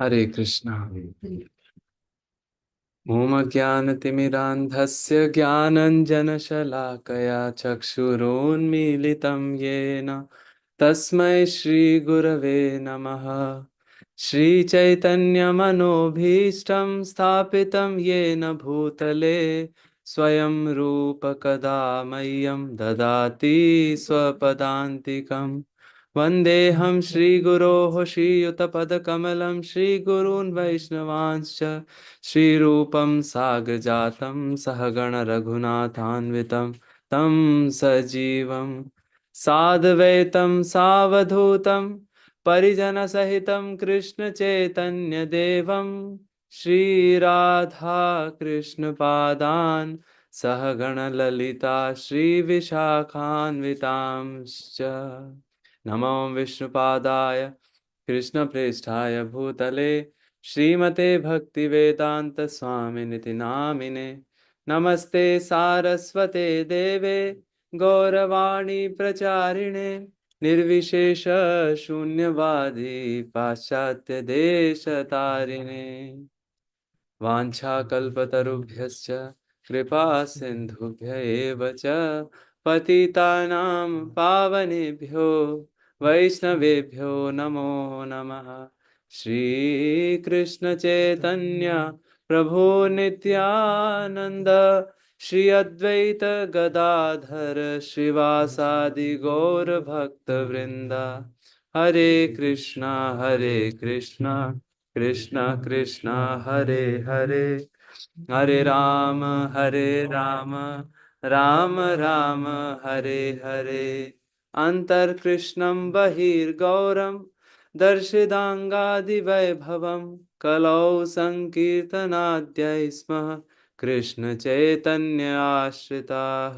Hare Krishna. Om Jnanatimirandhasya Jnananjanashalakaya Chakshurunmilitam Yena Tasmai Shri Gurave Namaha. Shri Chaitanya Manobhishtam Sthapitam Yena Bhutale Swayam Rupa Kada Mayam Dadati Swapadantikam. Vandeham Shri Guroho Shri Yutapad Shri Gurun Vaishnavancha श्रीरूपं साग्रजातं सहगण रघुनाथान्वितं तं सजीवं साद्वैतं सावधूतं परिजनसहितं कृष्णचैतन्यदेवं श्रीराधा कृष्णपादान् सहगणललिता श्रीविशाखान्वितांश्च नमो विष्णुपादाय कृष्णप्रेष्ठाय भूतले श्रीमते भक्ति वेदांत स्वामी निति नामिने नमस्ते सारस्वते देवे गौरवाणी प्रचारिणे निर्विशेष शून्यवादी पाश्चात्य देश तारिणे वाञ्छाकल्पतरुभ्यश्च कृपा सिन्धुभ्य एव च पतितानां पावनेभ्यो वैष्णवेभ्यो नमो नमः श्रीकृष्ण चैतन्य प्रभु नित्यानंद श्री अद्वैत गदाधर श्रीवासादि गौर भक्त वृंदा हरे कृष्णा कृष्ण कृष्ण हरे हरे हरे राम राम राम हरे हरे अंतर्कृष्णं बहिर्गौरं दर्शिदाङ्गादिवैभवं कलौ संकीर्तनाद्यै स्मः कृष्ण चैतन्य आश्रिताः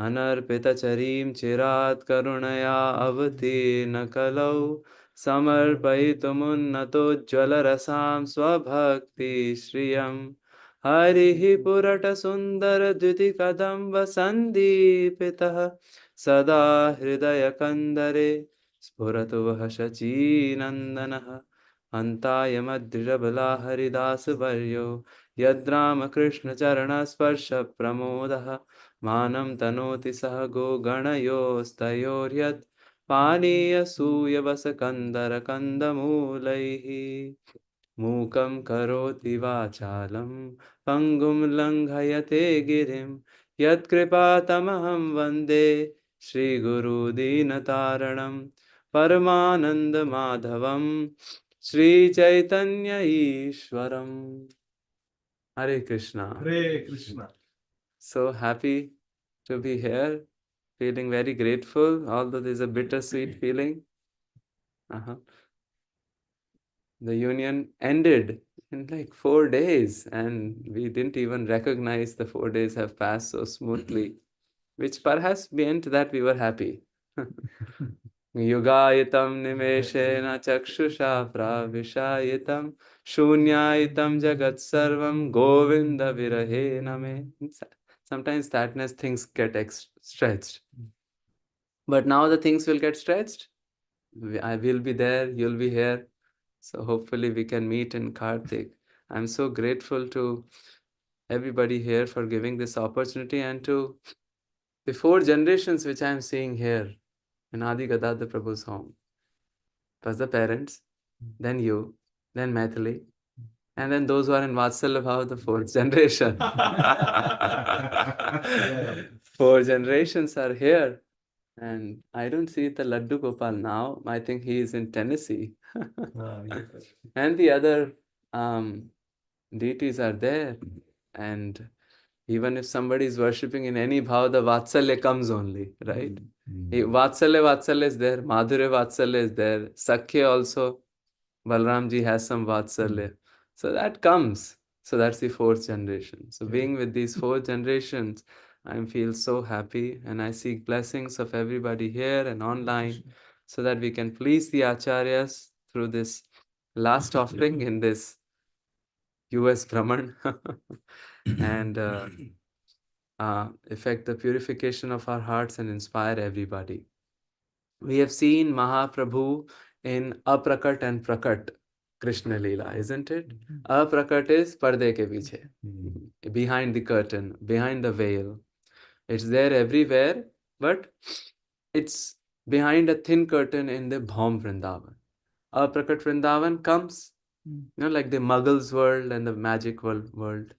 अनर्पितचरीं चिरात् करुणया अवतीर्ण कलौ समर्पयितुमुन्नतोज्ज्वलरसां स्वभक्ति श्रियं हरिः पुरटसुन्दरद्युतिकदम्ब सन्दीपितः सदा हृदयकन्दरे स्फुरतु वः शचीनन्दनः अन्ताय मद्रिरबला हरिदासवर्यो यद्रामकृष्णचरणस्पर्शप्रमोदः मानं तनोति सह गोगणयोस्तयोर्यत् पानीयसूयवसकन्दरकन्दमूलैः मूकं करोति वाचालं पङ्गुं लङ्घयते गिरिं यत्कृपातमहं वन्दे श्रीगुरुदीनतारणं परमानन्दमाधवं Sri Chaitanya ईश्वरम् Hare Krishna. Hare Krishna. So happy to be here, feeling very grateful, although there's a bittersweet feeling. The union ended in like 4 days, and we didn't even recognize the 4 days have passed so smoothly, which perhaps meant that we were happy. युगायितं निमेषेण चक्षुषा प्राविशायितं शून्यायितं जगत्सर्वं गोविन्द विरहेण मे. Sometimes sadness things get stretched, but now the things will get stretched. I will be there, you'll be here, so hopefully we can meet in Kartik. I'm so grateful to everybody here for giving this opportunity, and to the 4 generations which I'm seeing here in Adi Gadadhar Prabhu's home. First the parents, then you, then Maithili, and then those who are in Vatsalya Bhava, the 4th generation. 4 generations are here. And I don't see the Laddu Gopal now. I think he is in Tennessee. And the other deities are there. And even if somebody is worshipping in any bhav, the Vatsalya comes only, right? Vatsalya is there. Madhurya Vatsalya is there. Sakhya also. Balramji has some Vatsalya. So that comes. So that's the 4th generation. So being with these 4 generations, I feel so happy, and I seek blessings of everybody here and online so that we can please the Acharyas through this last offering in this US Brahman and effect the purification of our hearts and inspire everybody. We have seen Mahaprabhu in Aprakat and Prakat. Krishna Leela, isn't it? Aprakat is parde ke piche, behind the curtain, behind the veil. It's there everywhere, but it's behind a thin curtain in the Bhaum Vrindavan. Aprakat Vrindavan comes, like the Muggles world and the magic world.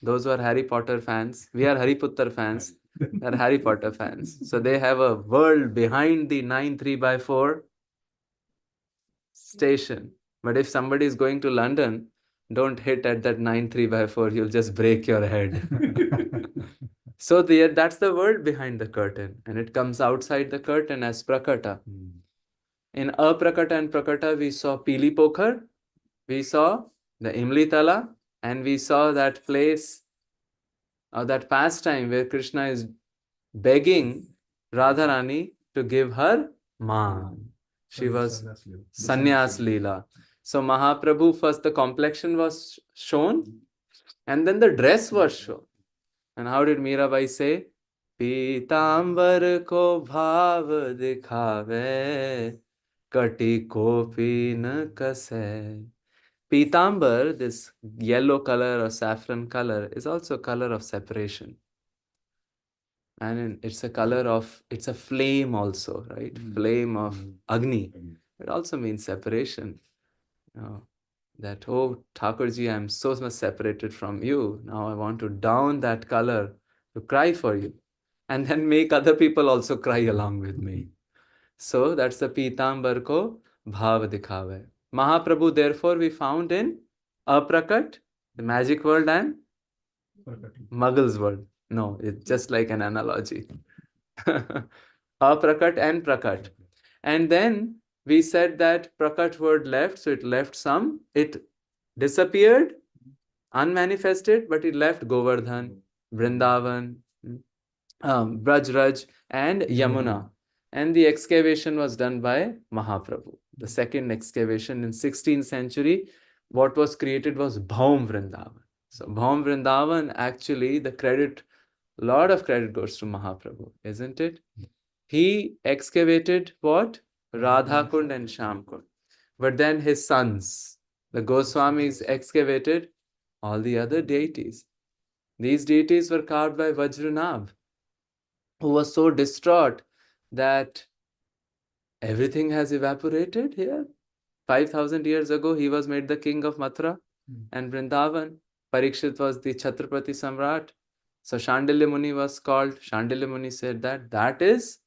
Those who are Harry Potter fans, we are Harry Potter fans, they are Harry Potter fans. So they have a world behind the 9 3x4 station. But if somebody is going to London, don't hit at that 9 3x4, you'll just break your head. So that's the world behind the curtain, and it comes outside the curtain as Prakata. In Aprakata and Prakata, we saw Pili Pokhar, we saw the Imli Tala, and we saw that place, that pastime where Krishna is begging Radharani to give her man. She was Sannyas Leela. So Mahaprabhu, first the complexion was shown, and then the dress was shown. And how did Mirabai say? Pitambar ko bhav dikhave, kati kopi n kase. Pitambar, this yellow color or saffron color, is also color of separation. And it's a color of, it's a flame also, right? Flame of Agni. It also means separation. That, oh, Thakurji, I'm so much separated from you. Now I want to down that color to cry for you. And then make other people also cry along with me. So that's the Pitambar ko bhav dikhave. Mahaprabhu, therefore, we found in Aprakat, the magic world, and Muggles world. No, it's just like an analogy. Aprakat and Prakat. And then we said that Prakat word left, so it left some, it disappeared, unmanifested, but it left Govardhan, Vrindavan, Brajraj, and Yamuna. And the excavation was done by Mahaprabhu. The second excavation in 16th century, what was created was Bhaum Vrindavan. So Bhaum Vrindavan, actually, lot of credit goes to Mahaprabhu, isn't it? He excavated what? Radha Kund and Sham Kund. But then his sons, the Goswamis, excavated all the other deities. These deities were carved by Vajranabh, who was so distraught that everything has evaporated here. 5,000 years ago, he was made the king of Mathura and Vrindavan. Parikshit was the Chhatrapati Samrat. So Shandilya Muni was called. Shandilya Muni said that is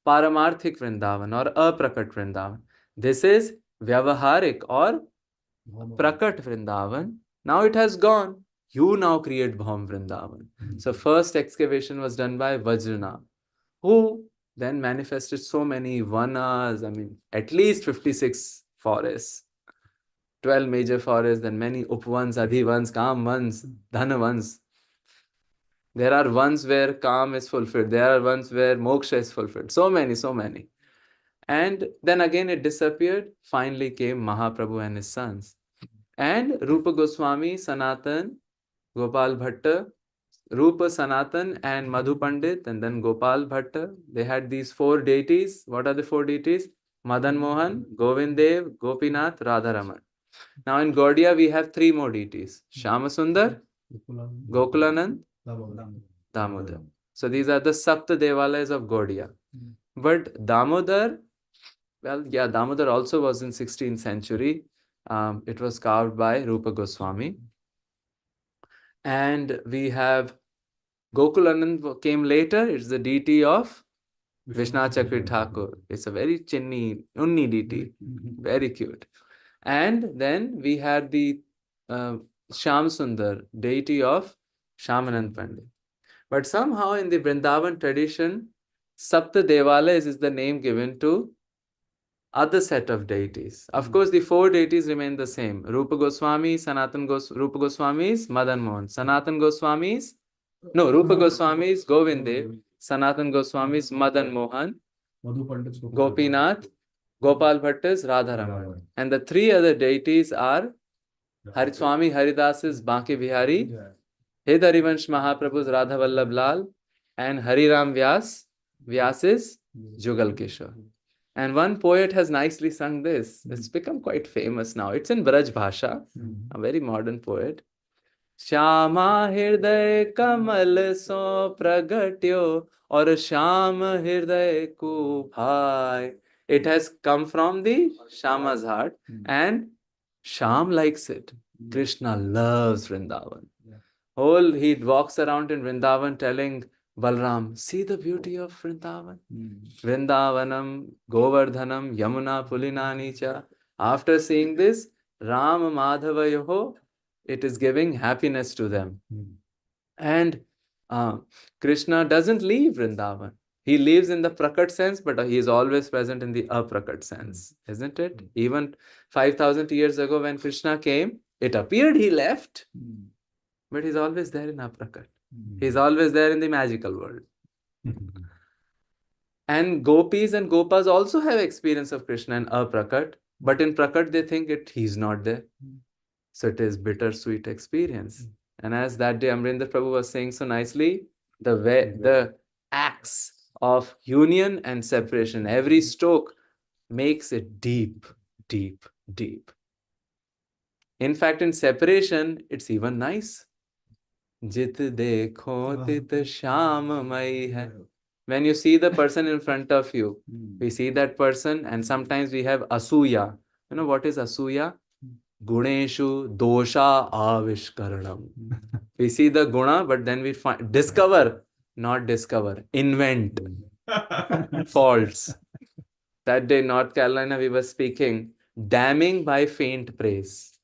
Paramarthik Vrindavan or Aprakat Vrindavan. This is Vyavaharik or Prakat Vrindavan. Now it has gone. You now create Bhaum Vrindavan. So first excavation was done by Vajrana, who then manifested so many vanas, at least 56 forests, 12 major forests, then many upvans, adhivans, kamvans, dhanavans. There are ones where Kam is fulfilled. There are ones where Moksha is fulfilled. So many. And then again it disappeared. Finally came Mahaprabhu and his sons. And Rupa Goswami, Sanatan, Gopal Bhatta, Rupa, Sanatan, and Madhu Pandit, and then Gopal Bhatta. They had these 4 deities. What are the 4 deities? Madan Mohan, Govind Dev, Gopinath, Radharaman. Now in Gaudiya we have 3 more deities. Shyamasundar, Gokulanand, Damodar. So these are the Sapta Devalayas of Gaudiya. But Damodar, Damodar also was in 16th century. It was carved by Rupa Goswami. And we have Gokulanand came later. It's the deity of Vishnu Chakri Thakur. It's a very unni deity. Very cute. And then we had the Shyam Sundar, deity of Shyamanand Pandit. But somehow in the Vrindavan tradition, Sapta Devalayas is the name given to other set of deities. Of course, the 4 deities remain the same. Rupa Goswami, Rupa Goswami's Madan Mohan. Rupa Goswami's Govind Dev. Sanatan Goswami's Madan Mohan. Gopinath, Gopal Bhatta's Radharaman. And the 3 other deities are Swami Haridas's Banki Bihari, Hed Harivansh Mahaprabhu's Radha Vallabh Lal, and Hariram Vyas's Jugal Kishore. And one poet has nicely sung this. It's become quite famous now. It's in Braj Bhasha, a very modern poet. Shama Hirday Kamal so pragatyo or Sham Hirday ko bhai. It has come from the Shama's heart, and Sham likes it. Krishna loves Vrindavan. He walks around in Vrindavan telling Balram, see the beauty of Vrindavan. Vrindavanam, Govardhanam, Yamuna, Pulinani cha. After seeing this, Ram Madhavayoho, it is giving happiness to them. And Krishna doesn't leave Vrindavan. He lives in the prakat sense, but he is always present in the aprakat sense, isn't it? Even 5,000 years ago when Krishna came, it appeared he left, but he's always there in aprakat. He's always there in the magical world. And gopis and gopas also have experience of Krishna in aprakat, but in prakat they think he's not there. So it is bittersweet experience. And as that day Amrinder Prabhu was saying so nicely, the axe of union and separation, every stroke makes it deep, deep, deep. In fact, in separation, it's even nice. Jit dekho tit shamamai hai. When you see the person in front of you, we see that person, and sometimes we have asuya. You know what is asuya? Guneshu dosha avishkaranam. We see the guna, but then we discover, not discover, invent faults. That day in North Carolina, we were speaking, damning by faint praise.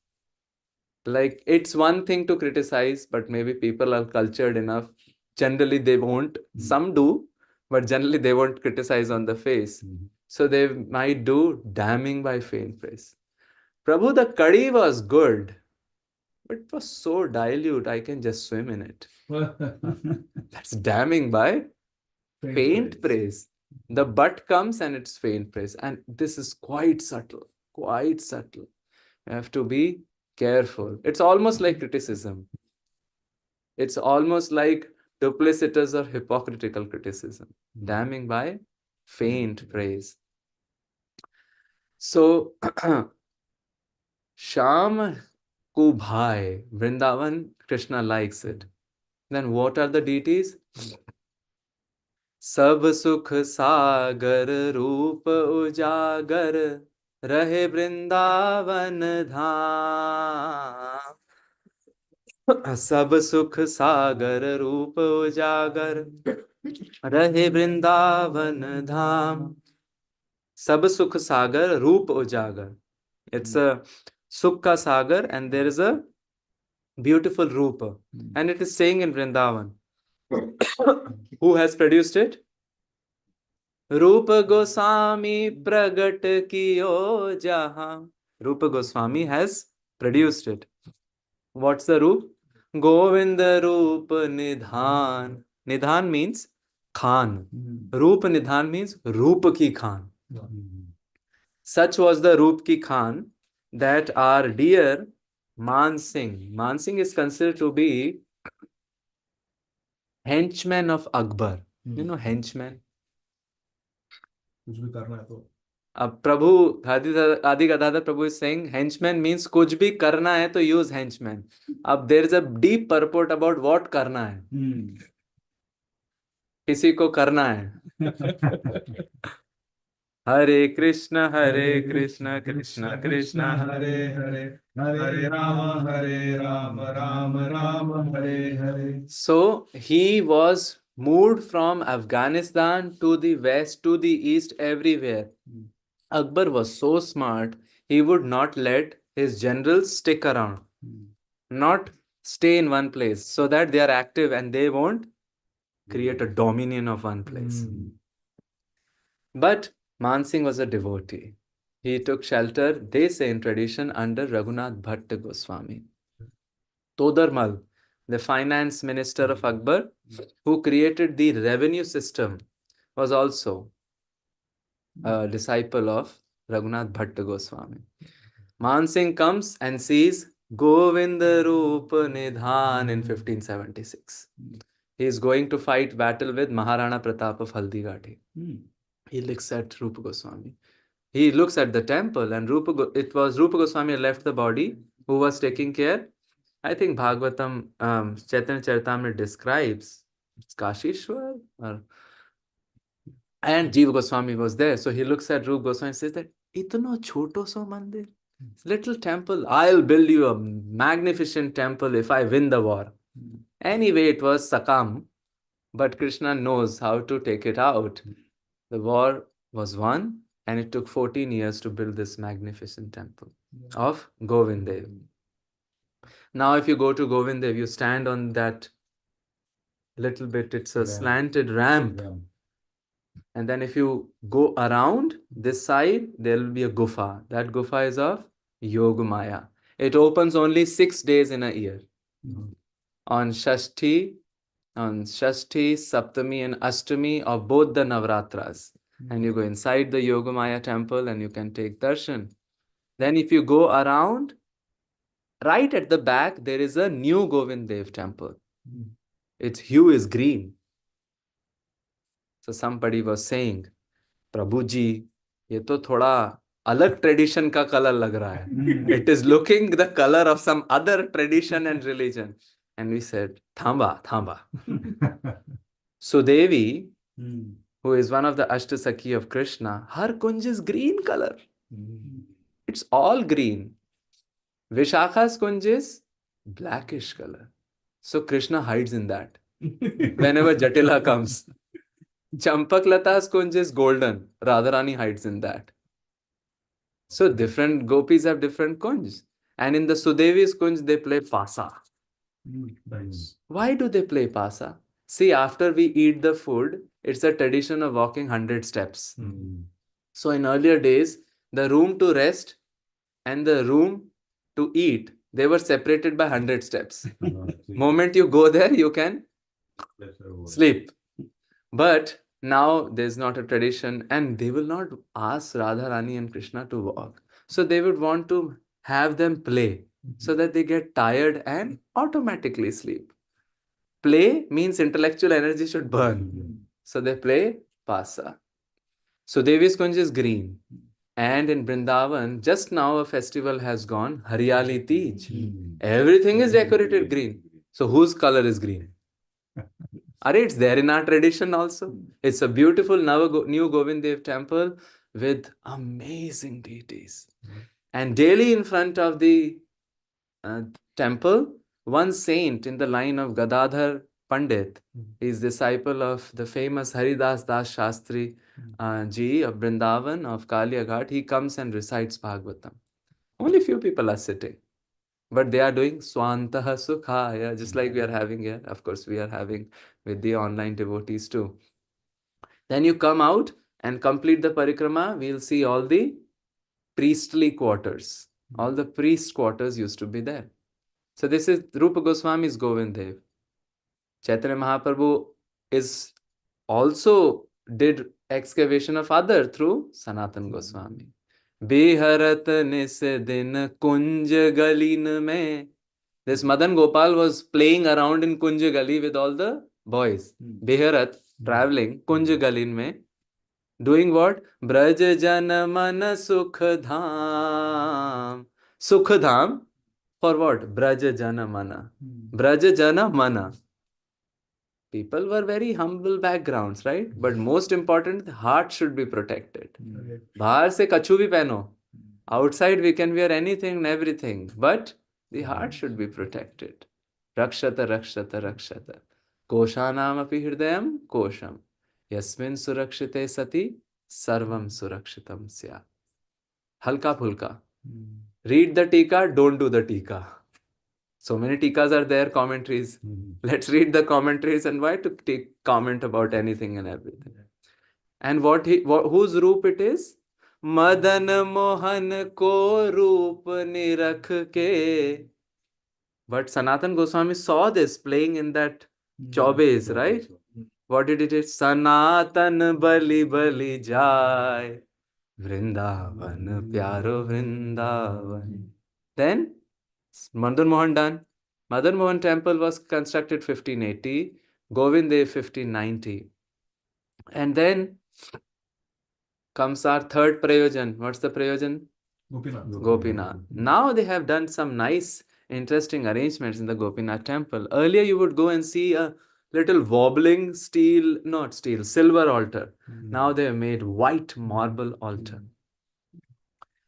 Like, it's one thing to criticize, but maybe people are cultured enough. Generally, they won't. Some do, but generally, they won't criticize on the face. So they might do damning by faint praise. Prabhu, the curry was good, but it was so dilute, I can just swim in it. That's damning by faint praise. The but comes and it's faint praise. And this is quite subtle, quite subtle. You have to be careful. It's almost like criticism. It's almost like duplicitous or hypocritical criticism. Damning by faint praise. So, Sham ko bhai, Vrindavan, Krishna likes it. Then what are the deities? Sab sukh sagar roop ujagar rahe Vrindavan dham. सब सुख सागर रूप उजागर रहे वृंदावन धाम. सब सुख sagar रूप उजागर. It's a sukha sagar and there is a beautiful rupa, and it is saying in Vrindavan. Who has produced it? Rupa Goswami pragat kiyo jahan. Rupa Goswami has produced it. What's the Roop? Govinda Roop Nidhan. Nidhan means Khan. Roop Nidhan means Roop ki Khan. Such was the Roop ki Khan that our dear Man Singh. Man Singh is considered to be henchman of Akbar. You know henchman? अब प्रभु आदि गदाधर प्रभु is saying henchman means कुछ भी करना है तो use henchman. अब there is a deep purport about what करना है. किसी को करना है. Hare Krishna Krishna Krishna Hare Hare, Hare Rama, Rama Hare Hare. So he was moved from Afghanistan to the west, to the east, everywhere. Akbar was so smart, he would not let his generals stick around, not stay in one place, so that they are active and they won't create a dominion of one place. But Man Singh was a devotee. He took shelter, they say in tradition, under Raghunath Bhatt Goswami. Todarmal, the finance minister of Akbar, who created the revenue system, was also a disciple of Raghunath Bhatt Goswami. Man Singh comes and sees Govinda Roop Nidhan in 1576. He is going to fight battle with Maharana Pratap of Haldigati. He looks at Rupa Goswami. He looks at the temple, and it was Rupa Goswami left the body who was taking care. I think Bhagavatam, Chaitanya Charitamrita describes it's Kashishwar, and Jiva Goswami was there. So he looks at Rupa Goswami and says that, Itno choto so mandir, little temple, I'll build you a magnificent temple if I win the war. Anyway, it was Sakam, but Krishna knows how to take it out. The war was won, and it took 14 years to build this magnificent temple of Govindev. Now, if you go to Govindev, you stand on that little bit, it's a slanted ramp. And then if you go around this side, there will be a gufa. That gufa is of Yogamaya. It opens only 6 days in a year. On Shashti, Saptami, and Ashtami of both the Navratras. And you go inside the Yogamaya temple and you can take darshan. Then if you go around, right at the back, there is a new Govind Dev temple. Its hue is green. So somebody was saying, Prabhu ji, ये तो थोड़ा अलग tradition का color लग रहा है. It is looking the color of some other tradition and religion. And we said, Thamba, Thamba. Sudevi, who is one of the Ashtasakhi of Krishna, her kunj is green color. It's all green. Vishakha's kunj is blackish color. So Krishna hides in that. Whenever Jatila comes. Champak Lata's kunj is golden. Radharani hides in that. So different gopis have different kunj. And in the Sudevi's kunj, they play pasa. Why do they play pasa? See, after we eat the food, it's a tradition of walking 100 steps. So in earlier days, the room to rest and the room to eat, they were separated by 100 steps. Moment you go there, you can sleep. But now there's not a tradition, and they will not ask Radharani and Krishna to walk. So they would want to have them play so that they get tired and automatically sleep. Play means intellectual energy should burn. So they play pasa. So Devi's Kunj is green. And in Vrindavan, just now a festival has gone, Hariyali Teej. Everything is decorated green. So whose color is green? It's there in our tradition also. It's a beautiful new Govind Dev temple with amazing deities. And daily in front of the temple, one saint in the line of Gadadhar Pandit is disciple of the famous Haridas Das Shastri ji of Vrindavan of Kalia Ghat. He comes and recites Bhagavatam. Only few people are sitting. But they are doing Swantaha Sukhaya, just like we are having here. Of course, we are having with the online devotees too. Then you come out and complete the parikrama. We'll see all the priestly quarters. All the priest quarters used to be there. So this is Rupa Goswami's Govind Dev. Chaitanya Mahaprabhu is also did excavation of other through Sanatan Goswami. Biharat nis din kunj galin mein. This Madan Gopal was playing around in Kunj Gali with all the boys. Biharat, traveling, Kunj Galin mein. Doing what? Braj jan man sukh dham. Sukh dham. For what? Braj jana mana. Braj jana mana. People were very humble backgrounds, right? But most important, the heart should be protected. Bahar se kachu bhi pehno. Outside we can wear anything and everything, but the heart should be protected. Rakshata, rakshata, rakshata. Koshanam api hridayam kosham. Yasmin surakshite sati sarvam surakshitam sya. Halka phulka. Read the tika, don't do the tika. So many tikas are there, commentaries. Let's read the commentaries and why to take comment about anything and everything. And whose roop it is? Madan Mohan ko roop nirakh ke. But Sanatan Goswami saw this playing in that Chaubes, right? What did it say? Sanatan bali bali jai. Vrindavan pyaro Vrindavan. Then Madan Mohan done. Madan Mohan temple was constructed 1580, Govind Dev 1590. And then comes our third prayojan. What's the prayojan? Gopinath. Gopinath. Now they have done some nice, interesting arrangements in the Gopinath temple. Earlier, you would go and see a little wobbling silver altar. Now they have made white marble altar.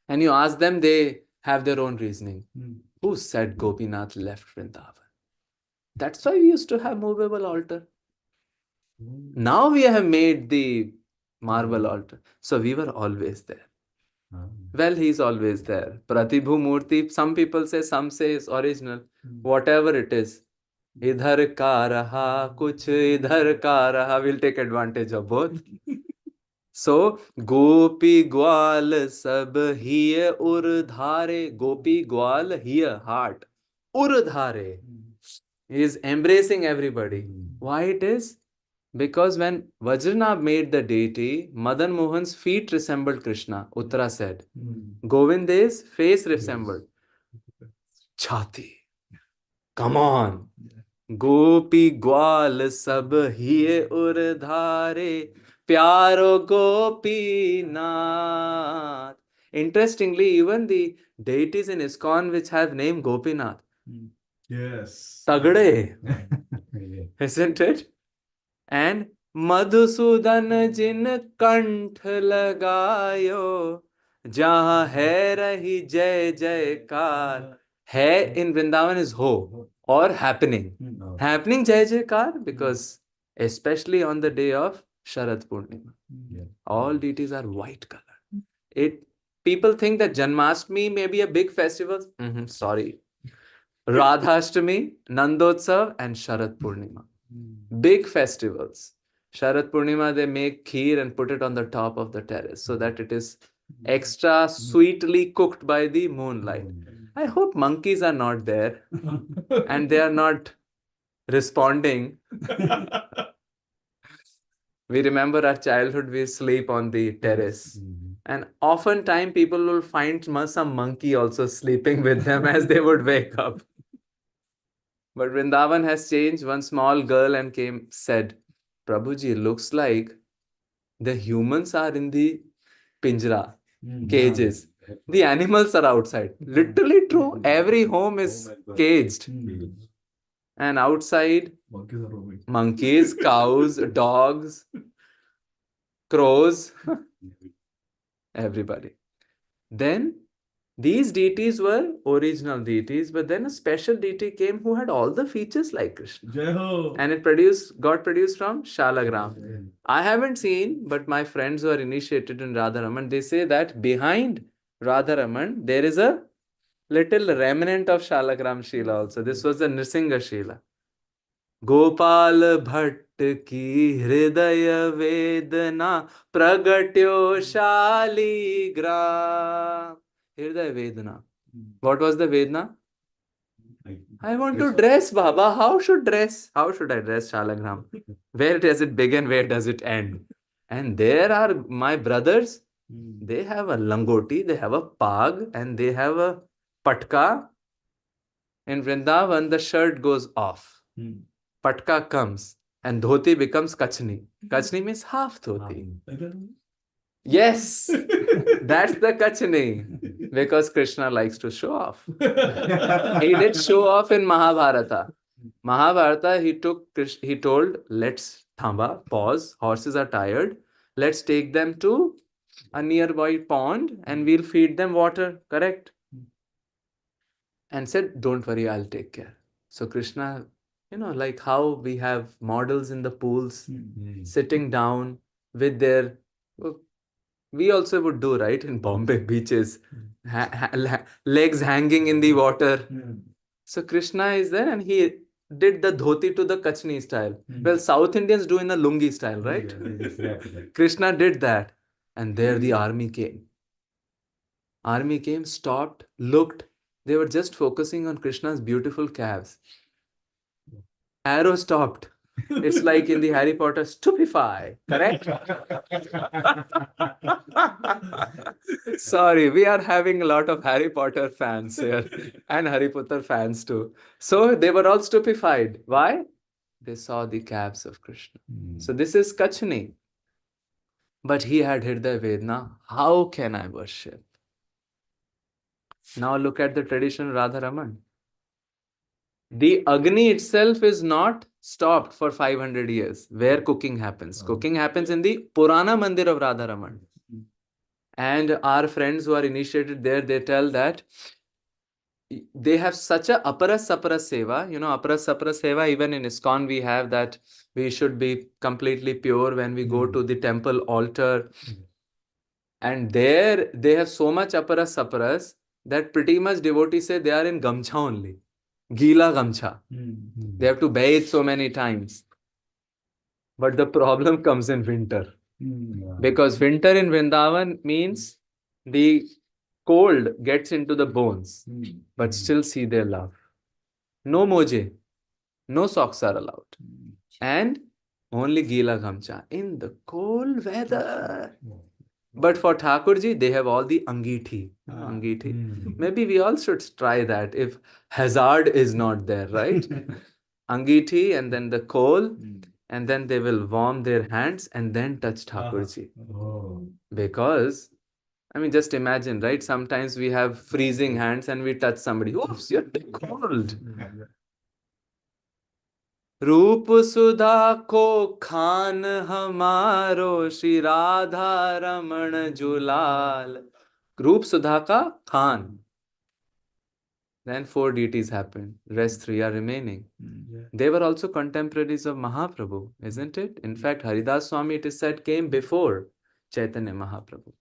And you ask them, they have their own reasoning. Who said Gopinath left Vrindavan? That's why we used to have movable altar. Now we have made the marble altar. So we were always there. Well, he's always there. Pratibhu Murti, some people say, some say is original. Whatever it is. Idhar ka raha, kuch idhar ka raha. We'll take advantage of both. So, Gopi Gwal sab hiye urdhare. Gopi Gwal here, heart. Urdhare. He is embracing everybody. Why it is? Because when Vajranath made the deity, Madan Mohan's feet resembled Krishna, Uttara said. Govind's face resembled Chhati. Come on. Gopi Gwal sab hiye urdhare. Pyaro Gopi Nath. Interestingly, even the deities in ISKCON which have name Gopinath. Yes. Tagde. Isn't it? And Madhusudan jin kanth lagayo, jahan hai rahi jai jaykar. Hai in Vrindavan is ho or happening. Happening jai jaykar because especially on the day of Sharad Purnima. All deities are white color. People think that Janmashtami may be a big festival. Sorry. Radhashtami, Nandotsav and Sharad Purnima. Big festivals. Sharad Purnima, they make kheer and put it on the top of the terrace so that it is extra sweetly cooked by the moonlight. I hope monkeys are not there and they are not responding. We remember our childhood, we sleep on the terrace. And oftentimes people will find some monkey also sleeping with them as they would wake up. But Vrindavan has changed. One small girl and said, Prabhuji, looks like the humans are in the pinjra, cages. The animals are outside. Literally true. Every home is caged. And outside, monkeys, cows, dogs, crows, everybody. Then these deities were original deities, but then a special deity came who had all the features like Krishna. And it got produced from Shalagram. I haven't seen, but my friends who are initiated in Radharaman, they say that behind Radharaman, there is a little remnant of Shalagram Shila also. This was the Nrsinga Shila. Gopal Bhatt ki hridaya vedana pragatyo shaligram. Hridaya Vedana. What was the Vedana? I want to dress, Baba. How should I dress Shalagram? Where does it begin? Where does it end? And there are my brothers. They have a langoti, they have a pag, and they have a patka. In Vrindavan, the shirt goes off. Patka comes and dhoti becomes kachni. Kachni means half dhoti. Yes, that's the kachni. Because Krishna likes to show off. He did show off in Mahabharata. Mahabharata, he told, let's thamba, pause, horses are tired. Let's take them to a nearby pond and we'll feed them water, correct? And said, don't worry, I'll take care. So Krishna, like how we have models in the pools, sitting down with their, we also would do, right, in Bombay beaches, legs hanging in the water. So Krishna is there and he did the dhoti to the Kachni style. Well, South Indians do in a lungi style, right? Krishna did that. And there the army came. Army came, stopped, looked. They were just focusing on Krishna's beautiful calves. Arrow stopped. It's like in the Harry Potter, stupefy, correct? Sorry, we are having a lot of Harry Potter fans here and Harry Potter fans too. So they were all stupefied. Why? They saw the calves of Krishna. So this is Kachni. But he had Hriday Vedna. How can I worship? Now look at the tradition of Radharaman. The Agni itself is not stopped for 500 years. Where cooking happens? Cooking happens in the Purana Mandir of Radharaman. And our friends who are initiated there, they tell that they have such a apara sapara seva. You know, apara sapara seva, even in ISKCON we have that we should be completely pure when we go to the temple altar. And there they have so much apara saparas that pretty much devotees say they are in gamcha only. Gila gamcha. They have to bathe so many times. But the problem comes in winter. Because winter in Vrindavan means the cold gets into the bones, but still see their love. No moje, no socks are allowed. And only Gila Gamcha in the cold weather. But for Thakurji, they have all the Angithi. Angithi. Maybe we all should try that if hazard is not there, right? Angithi and then the coal, and then they will warm their hands and then touch Thakurji. Because, I mean, just imagine, right? Sometimes we have freezing hands and we touch somebody. Oops, you're cold. रूप सुधा को खान हमारो श्री राधा रमण जुलाल. रूप सुधा का Khan. Then 4 deities happened. Rest 3 are remaining. They were also contemporaries of Mahaprabhu, isn't it? In fact, Haridas Swami, it is said, came before Chaitanya Mahaprabhu.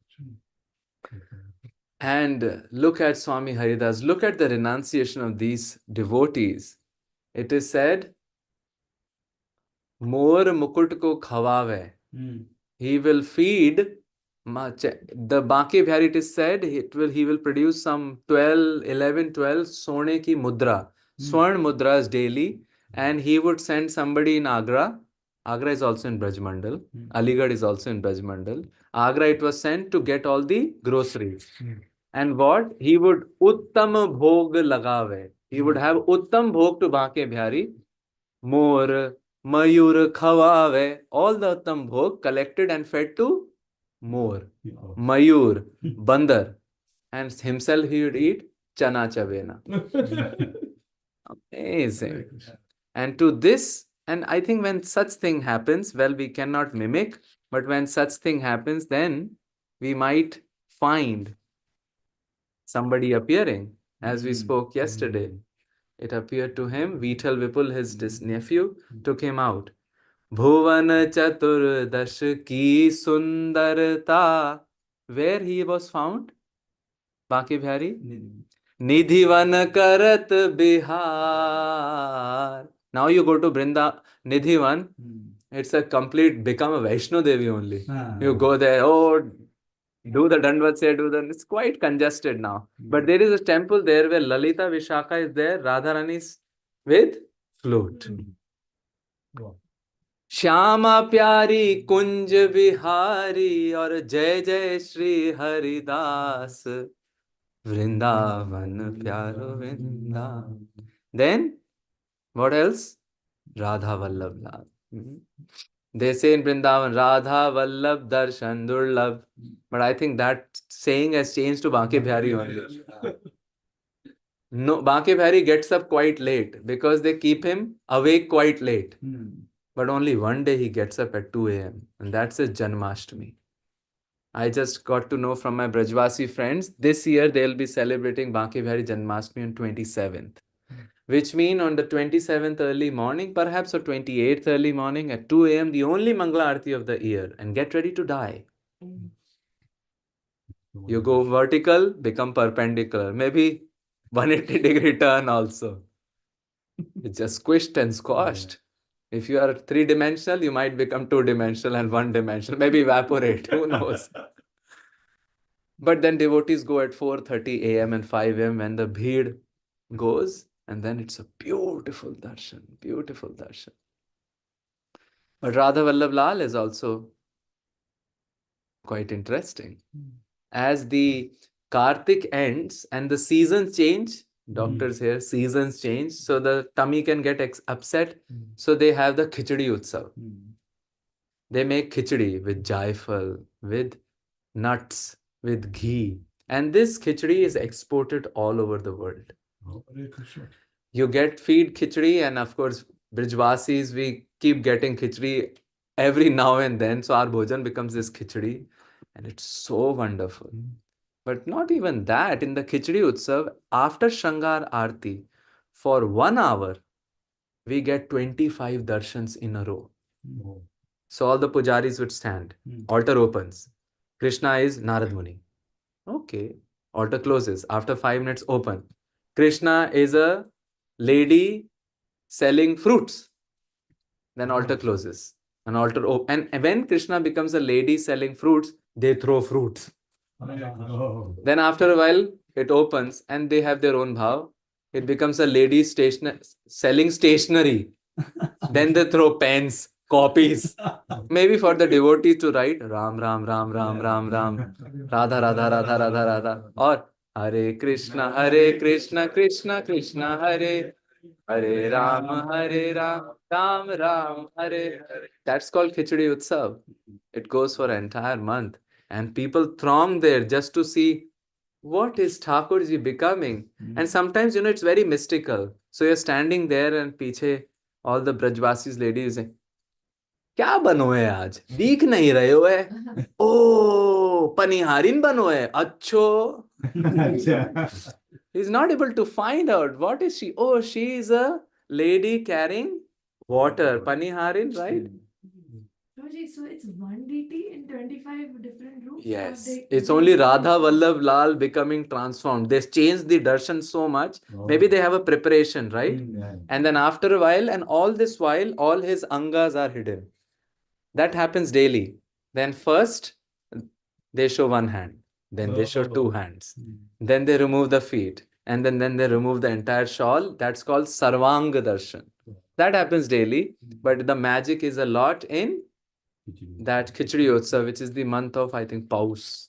And look at Swami Haridas. Look at the renunciation of these devotees. It is said, More mukut ko khawave. He will feed. The Baki Bihari, it is said, he will produce some 12, 11, 12 sone ki mudra. Swarn mudras daily. And he would send somebody in Agra. Agra is also in Brajmandal. Aligarh is also in Brajmandal. Agra, it was sent to get all the groceries. And what? He would Uttam Bhog lagave. He would have Uttam Bhog to Bake Bihari. More, Mayur Khawave. All the Uttam Bhog collected and fed to More, Mayur, Bandar. And himself he would eat Chana Chavena. Amazing. And to this, and I think when such thing happens, well, we cannot mimic, but when such thing happens, then we might find somebody appearing, as we spoke yesterday. It appeared to him, Vital Vipul, his nephew, took him out. Bhuvan Chaturdash ki sundarta. Where he was found? Baki Bihari? Nidhivan karat Bihar. Now you go to Nidhivan, it's a complete, become a Vaishno Devi only. You go there, do the Dandvat say, it's quite congested now. But there is a temple there where Lalita Vishakha is there, Radharani is with flute. Shyama प्यारी कुंज बिहारी और जय जय श्री हरिदास वृंदावन प्यारो Vrindavan. Then what else? Radha Vallabh Lal. They say in Vrindavan, Radha Vallabh Darshan Durlabh. But I think that saying has changed to Banke Bihari only. No, Banke Bihari gets up quite late because they keep him awake quite late. But only one day he gets up at 2 a.m. and that's his Janmashtami. I just got to know from my Brajvasi friends, this year they'll be celebrating Banke Bihari Janmashtami on 27th. Which means on the 27th early morning, perhaps, or 28th early morning at 2 a.m., the only Mangala Aarti of the year, and get ready to die. You go vertical, become perpendicular. Maybe 180-degree turn also. It's just squished and squashed. If you are 3-dimensional, you might become 2-dimensional and 1-dimensional. Maybe evaporate. Who knows? But then devotees go at 4:30 a.m. and 5 a.m. when the bheed goes. And then it's a beautiful darshan, beautiful darshan. But Radha Vallabh Lal is also quite interesting. As the Kartik ends and the seasons change, doctors here, seasons change, so the tummy can get upset. So they have the Khichdi Utsav. They make khichdi with jaifal, with nuts, with ghee. And this khichdi is exported all over the world. Hare Krishna. You get feed khichdi, and of course, Brijvasis, we keep getting khichdi every now and then. So our bhojan becomes this khichdi, and it's so wonderful. But not even that. In the khichdi utsav, after Shangar Aarti, for 1 hour, we get 25 darshans in a row. Oh. So all the pujaris would stand. Altar opens. Krishna is Narad Muni. Okay. Altar closes. After 5 minutes, open. Krishna is a lady selling fruits. Then altar closes. An altar and when Krishna becomes a lady selling fruits, they throw fruits. Oh. Then after a while, it opens and they have their own bhav. It becomes a lady selling stationery. Then they throw pens, copies. Maybe for the devotee to write Ram, Ram, Ram, Ram, Ram, Ram, Radha, Radha, Radha, Radha, Radha, or Hare Krishna, Krishna, Krishna, Hare, Hare Ram, Ram, Ram, Hare. That's called Khichdi Utsav. It goes for an entire month. And people throng there just to see what is Thakurji becoming. And sometimes, it's very mystical. So you're standing there and piche, all the Brajvasis ladies saying, क्या बनो है आज दिख नहीं रहे हो है ओ पनिहारिन बनो है अच्छो he's not able to find out what is she. Oh, she is a lady carrying water, paniharin, right? So it's one deity in 25 different rooms? Yes, it's only Radha Vallabh Lal becoming transformed. They changed the darshan so much. Maybe they have a preparation, right? And then after a while, and all this while, all his angas are hidden. That happens daily. Then first, they show one hand. Then they show two hands. Then they remove the feet. And then they remove the entire shawl. That's called Sarvang Darshan. That happens daily. But the magic is a lot in that Khichdi Utsav, which is the month of, I think, Paus.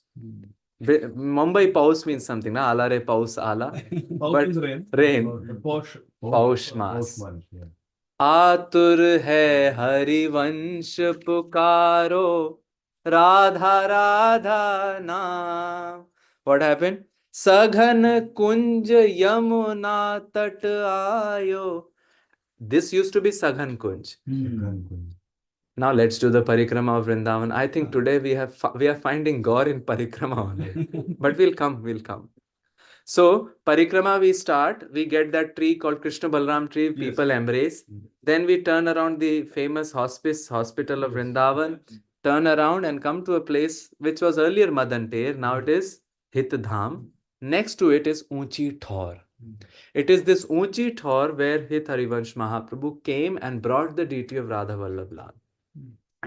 Mumbai Paus means something, na? Ala re Paus ala. Paus is rain. Rain. Paush Mas. yeah. आतुर है हरिवंश पुकारो राधा राधा नाम. What happened? Saghan kunj yamuna tat ayo. This used to be Saghan kunj. Now let's do the parikrama of Vrindavan. I think today we are finding Gaur in parikrama only. But we'll come. So, parikrama we start, we get that tree called Krishna Balram tree, people embrace. Then we turn around the famous hospital of Vrindavan, turn around and come to a place which was earlier Madanter, now it is Hitdham. Next to it is Unchi Thor. It is this Unchi Thor where Hit Harivansh Mahaprabhu came and brought the deity of Radha Vallabh Lal.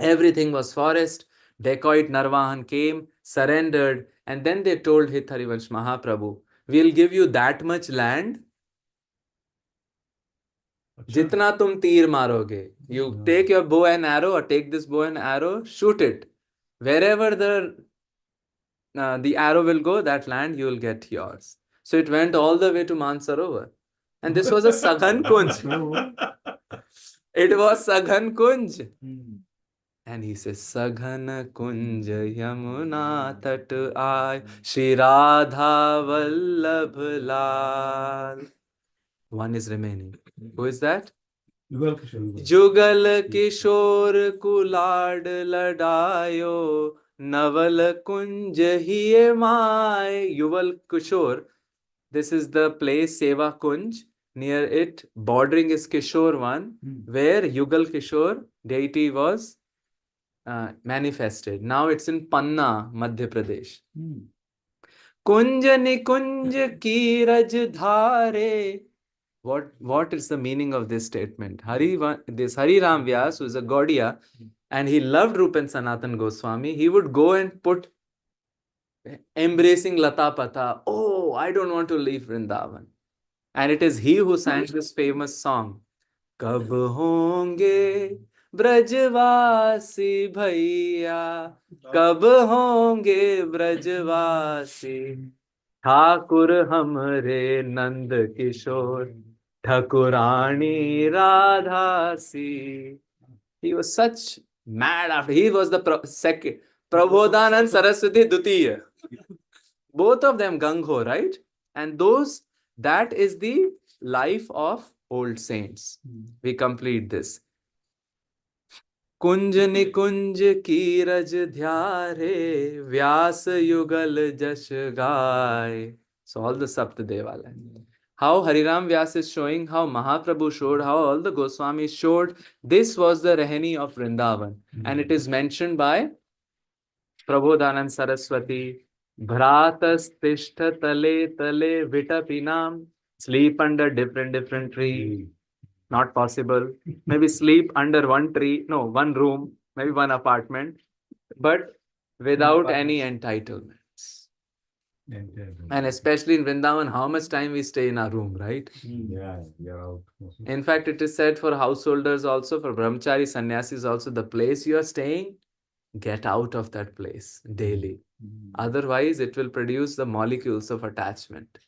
Everything was forest. Dacoit Narvahan came, surrendered, and then they told Hit Harivansh Mahaprabhu, we'll give you that much land. Jitna tum teer maroge. You take your bow and arrow, or take this bow and arrow, shoot it. Wherever the arrow will go, that land you will get yours. So it went all the way to Mansarovar. And this was a Saghan Kunj. It was Saghan Kunj. And he says, Saghan Kunj Yamuna Tat Ay Shri Radha Vallabh Lal. One is remaining. Who is that? Jugal Kishore Kulad Ladayo Naval Kunj Hiye Mai. Yuval Kishore. This is the place Seva Kunj. Near it, bordering is Kishore one, where Yugal Kishore deity was manifested. Now it's in Panna, Madhya Pradesh. Kunj Nikunj ki Rajdhare. What is the meaning of this statement? This Hariram Vyas, who is a Gaudiya, and he loved Rupa and Sanatan Goswami, he would go and put embracing Lata Pata. Oh, I don't want to leave Vrindavan. And it is he who sang this famous song. Kab honge ब्रजवासी भैया कब होंगे ब्रजवासी ठाकुर हमरे Nand Kishore Thakurani राधासी. He was such Mad after. He was the second. Prabodhan and Saraswati Dutiya. Both of them gung-ho, right? And that is the life of old saints. We complete this. कुंज निकुंज कीरज ध्यारे व्यास युगल जश गाय. So all the Saptadeva line. How Hariram Vyas is showing, how Mahaprabhu showed, how all the Goswamis showed. This was the Rahani of Vrindavan. And it is mentioned by Prabodhanand Saraswati. Bhratas tishtha tale tale vitapinam. Sleep under different tree. Not possible. Maybe sleep under one tree, no, one room, maybe one apartment, but without any entitlements. And especially in Vrindavan, how much time we stay in our room, right? Yeah, you're out. In fact, it is said for householders also, for brahmachari sannyasis also, the place you are staying, get out of that place daily. Otherwise, it will produce the molecules of attachment.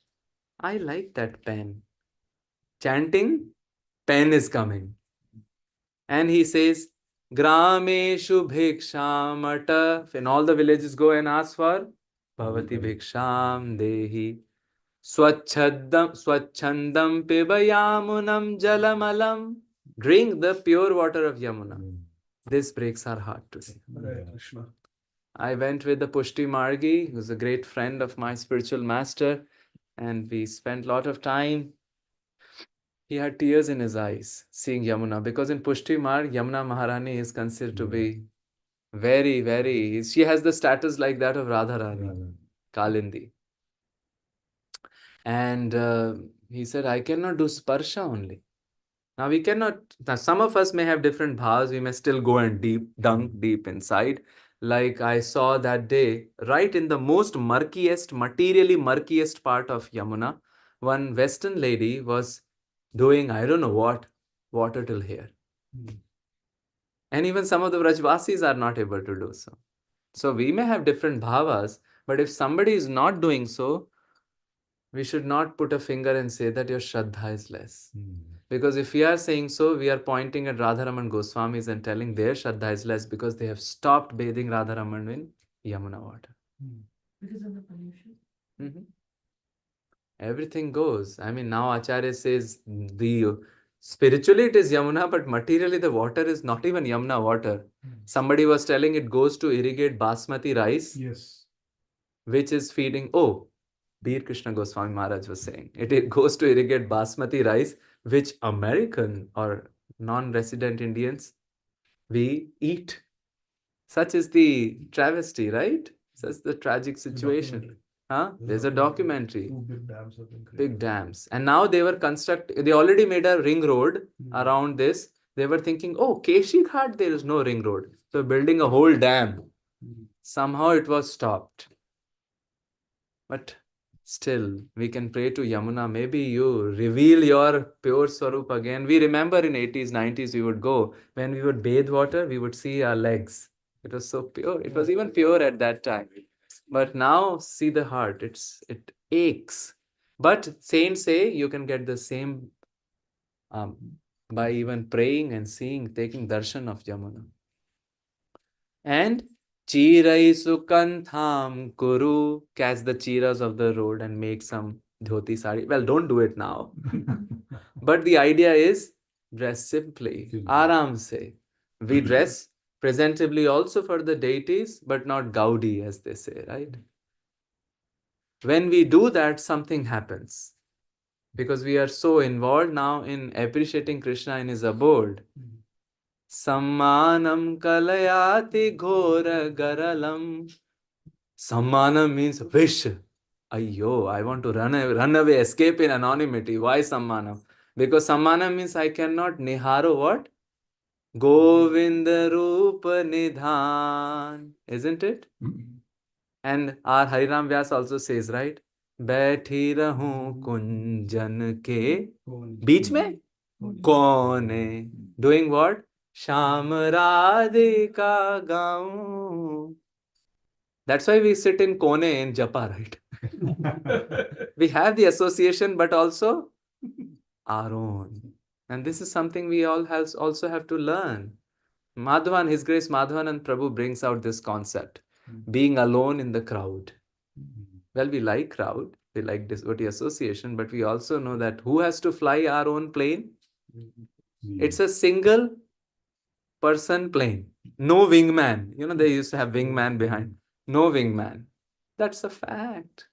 I like that pen. Chanting, pen is coming. And he says, Grameshu Bhikshamata. When all the villages go and ask for Bhavati Bhiksham Dehi. Swachandam Pibayamunam Jalamalam. Drink the pure water of Yamuna. This breaks our heart today. Hare Krishna. I went with the Pushti Margi, who's a great friend of my spiritual master, and we spent a lot of time. He had tears in his eyes seeing Yamuna, because in Pushti Marg, Yamuna Maharani is considered to be very, very, she has the status like that of Radharani, Kalindi. And he said, I cannot do sparsha only. Now we cannot, now some of us may have different bhavas, we may still go and dunk deep inside. Like I saw that day, right in the most murkiest, materially murkiest part of Yamuna, one Western lady was doing, I don't know what, water till here. And even some of the Vrajvasis are not able to do so. So we may have different bhavas, but if somebody is not doing so, we should not put a finger and say that your Shraddha is less. Because if we are saying so, we are pointing at Radharaman Goswamis and telling their Shraddha is less because they have stopped bathing Radharaman in Yamuna water. Because of the pollution. Everything goes. I mean, now Acharya says spiritually it is Yamuna, but materially the water is not even Yamuna water. Somebody was telling it goes to irrigate basmati rice. Yes. Which is feeding, Bir Krishna Goswami Maharaj was saying, it goes to irrigate basmati rice, which American or non-resident Indians, we eat. Such is the travesty, right? Such the tragic situation. There's a documentary. Two big dams have been created. Big dams. And now they were they already made a ring road around this. They were thinking, Keshi Ghat, there is no ring road. So building a whole dam. Somehow it was stopped. But still, we can pray to Yamuna. Maybe you reveal your pure Swarup again. We remember in 80s, 90s, we would go. When we would bathe water, we would see our legs. It was so pure. It was even pure at that time. But now, see the heart. It aches. But saints say you can get the same by even praying and seeing, taking darshan of Yamuna. And Chirai Sukantham Kuru, catch the chiras of the road and make some dhoti sari. Well, don't do it now. But the idea is dress simply, aram se. We dress presentably also for the deities, but not gaudi, as they say, right? When we do that, something happens. Because we are so involved now in appreciating Krishna in his abode. Sammanam kalayati ghora garalam. Sammanam means wish. Ayyo, I want to run away, escape in anonymity. Why Sammanam? Because Sammanam means I cannot niharo what? Govinda Rupa Nidhan. Isn't it? And our Hariram Vyas also says, right? Baithi rahu kunjan ke beech mein kone. Doing what? Sham Radhika gaun. That's why we sit in Kone in Japa, right? We have the association, but also our own. And this is something we all also have to learn. Madhavan, His Grace Madhavan Prabhu brings out this concept, being alone in the crowd. Well, we like crowd, we like devotee association, but we also know that who has to fly our own plane? It's a single person plane. No wingman. You know, they used to have wingman behind. No wingman. That's a fact.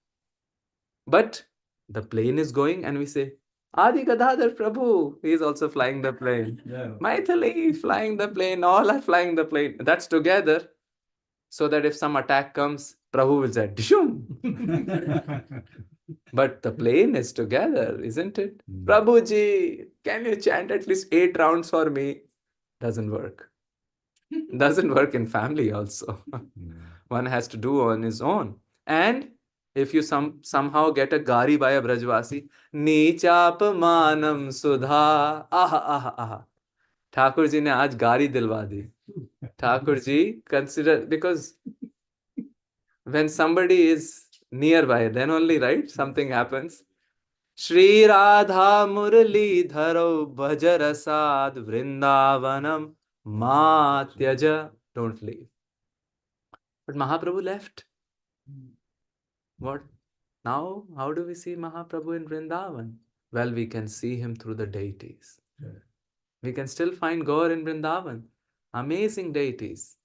But the plane is going and we say, Adi Gadadhar Prabhu, he is also flying the plane. Maithili flying the plane, all are flying the plane. That's together. So that if some attack comes, Prabhu will say, Dishum. But the plane is together, isn't it? Prabhuji, can you chant at least 8 rounds for me? Doesn't work. Doesn't work in family also. One has to do on his own. And if you somehow get a gari by a Brajvasi, Nichap manam sudha, aha. Thakur ji ne aaj gari dilwa di. Thakur ji, consider, because when somebody is nearby, then only, right, something happens. Shri Radha Murli Dharo Bhajarasad Vrindavanam Matyaja. Don't leave. But Mahaprabhu left. What? Now, how do we see Mahaprabhu in Vrindavan? Well, we can see him through the deities. We can still find Gaur in Vrindavan. Amazing deities.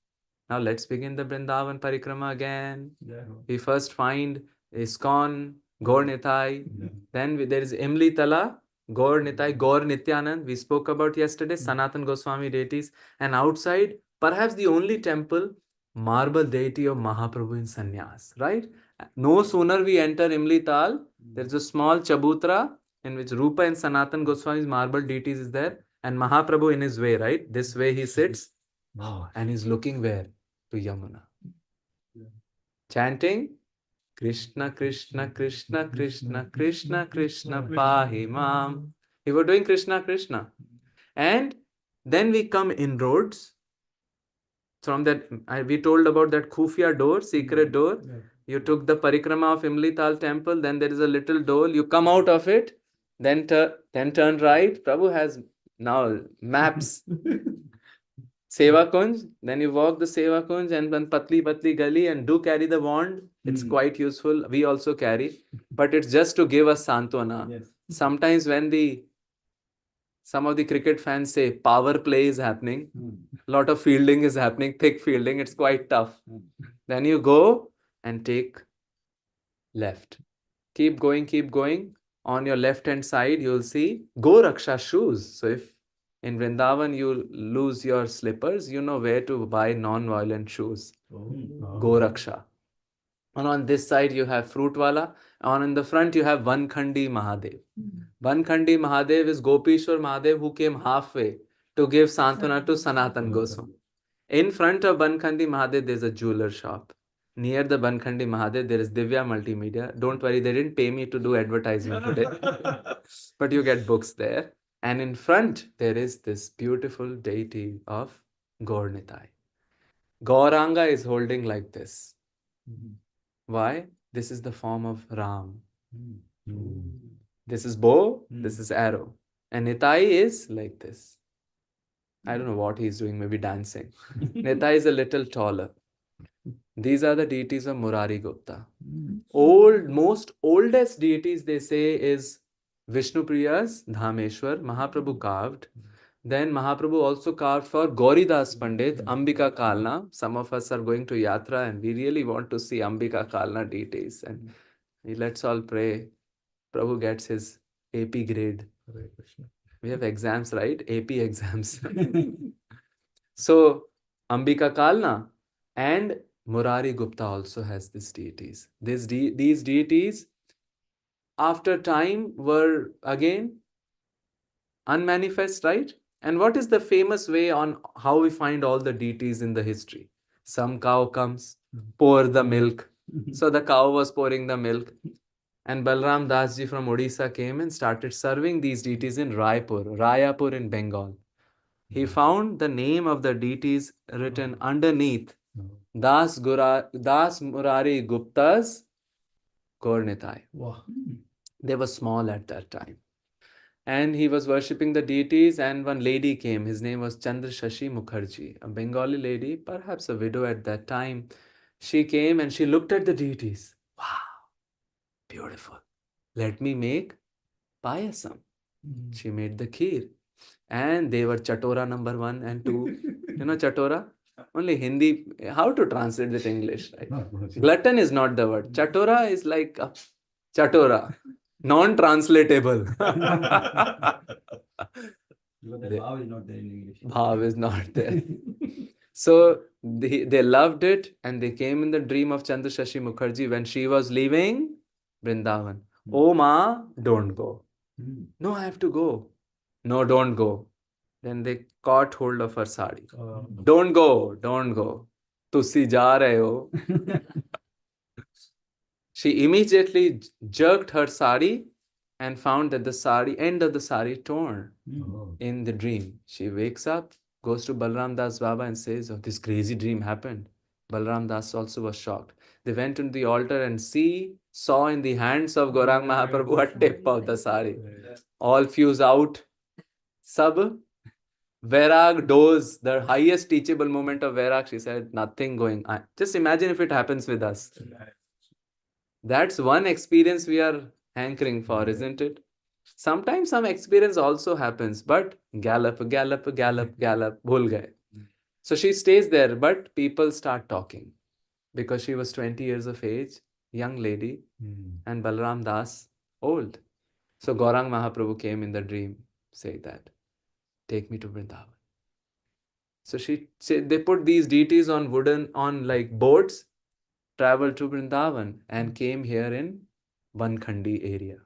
Now let's begin the Vrindavan Parikrama again. We first find ISKCON, Gaur Nitai. Then there is Imli Tala, Gaur Nitai, Gaur Nityanand. We spoke about yesterday, Sanatan Goswami deities. And outside, perhaps the only temple, marble deity of Mahaprabhu in Sannyas, right? No sooner we enter Imli Tal, there's a small chabutra in which Rupa and Sanatan Goswami's marble deities is there. And Mahaprabhu in his way, right? This way he sits. And he's looking where? To Yamuna. Chanting Krishna, Krishna, Krishna, Krishna, Krishna, Krishna, Pahi Mam. We were doing Krishna, Krishna. And then we come inroads. From that, we told about that Khufia door, secret door. You took the parikrama of Imli Tal temple, then there is a little door. You come out of it, then turn right. Prabhu has now maps. Seva Kunj, then you walk the Seva Kunj and then Patli Gali and do carry the wand. It's quite useful. We also carry, but it's just to give us Santwana. Yes. Sometimes when some of the cricket fans say power play is happening, a lot of fielding is happening, thick fielding, it's quite tough. Then you go and take left. Keep going. On your left hand side, you'll see Go Raksha shoes. So if in Vrindavan you lose your slippers, you know where to buy non-violent shoes. Go Raksha. And on this side you have Fruitwala. And in the front you have Vankhandi Mahadev. Vankhandi Mahadev is Gopishwar Mahadev who came halfway to give Santwana to Sanatan Goswami. In front of Vankhandi Mahadev there is a jeweler shop. Near the Bankhandi Mahadev, there is Divya Multimedia. Don't worry, they didn't pay me to do advertisement today. But you get books there. And in front, there is this beautiful deity of Gaur Nitai. Gauranga is holding like this. Why? This is the form of Ram. This is bow, this is arrow. And Nitai is like this. I don't know what he's doing, maybe dancing. Nitai is a little taller. These are the deities of Murari Gupta. Most oldest deities they say is Vishnu Priya's Dhameshwar, Mahaprabhu carved. Then Mahaprabhu also carved for Gauridas Pandit, Ambika Kalna. Some of us are going to Yatra and we really want to see Ambika Kalna deities. And let's all pray Prabhu gets his AP grade. We have exams, right? AP exams. So Ambika Kalna and Murari Gupta also has these deities. These deities, after time, were again unmanifest, right? And what is the famous way on how we find all the deities in the history? Some cow comes, pour the milk. So the cow was pouring the milk. And Balram Das ji from Odisha came and started serving these deities in Rayapur in Bengal. He found the name of the deities written underneath Das Murari Gupta's Gaur Nitai. Wow. They were small at that time. And he was worshipping the deities, and one lady came. His name was Chandra Shashi Mukherjee, a Bengali lady, perhaps a widow at that time. She came and she looked at the deities. Wow, beautiful. Let me make payasam. She made the kheer. And they were Chatora number 1 and 2. You know Chatora? Only Hindi. How to translate it English? Right? Glutton is not the word. Chatora is like Chatora. Non-translatable. Because the bhav is not there in English. Bhav is not there. So they loved it, and they came in the dream of Chandra Shashi Mukherjee when she was leaving Vrindavan. Oh Ma, don't go. No, I have to go. No, don't go. Then they caught hold of her sari. Don't go, don't go. Tusi ja rahe ho. She immediately jerked her sari and found that the end of the sari torn in the dream. She wakes up, goes to Balram Das Baba and says, oh, this crazy dream happened. Balram Das also was shocked. They went to the altar and saw in the hands of Gaurang Mahaprabhu a tip of the sari. All fuse out. Sab Vairag doze, the highest teachable moment of Vairag, she said, nothing going. Just imagine if it happens with us. That's one experience we are hankering for, isn't it? Sometimes some experience also happens, but gallop, bhul gaye. So she stays there, but people start talking because she was 20 years of age, young lady, and Balram Das, old. So Gaurang Mahaprabhu came in the dream, say that, take me to Vrindavan. So they put these deities on like boats, traveled to Vrindavan and came here in Vankhandi area.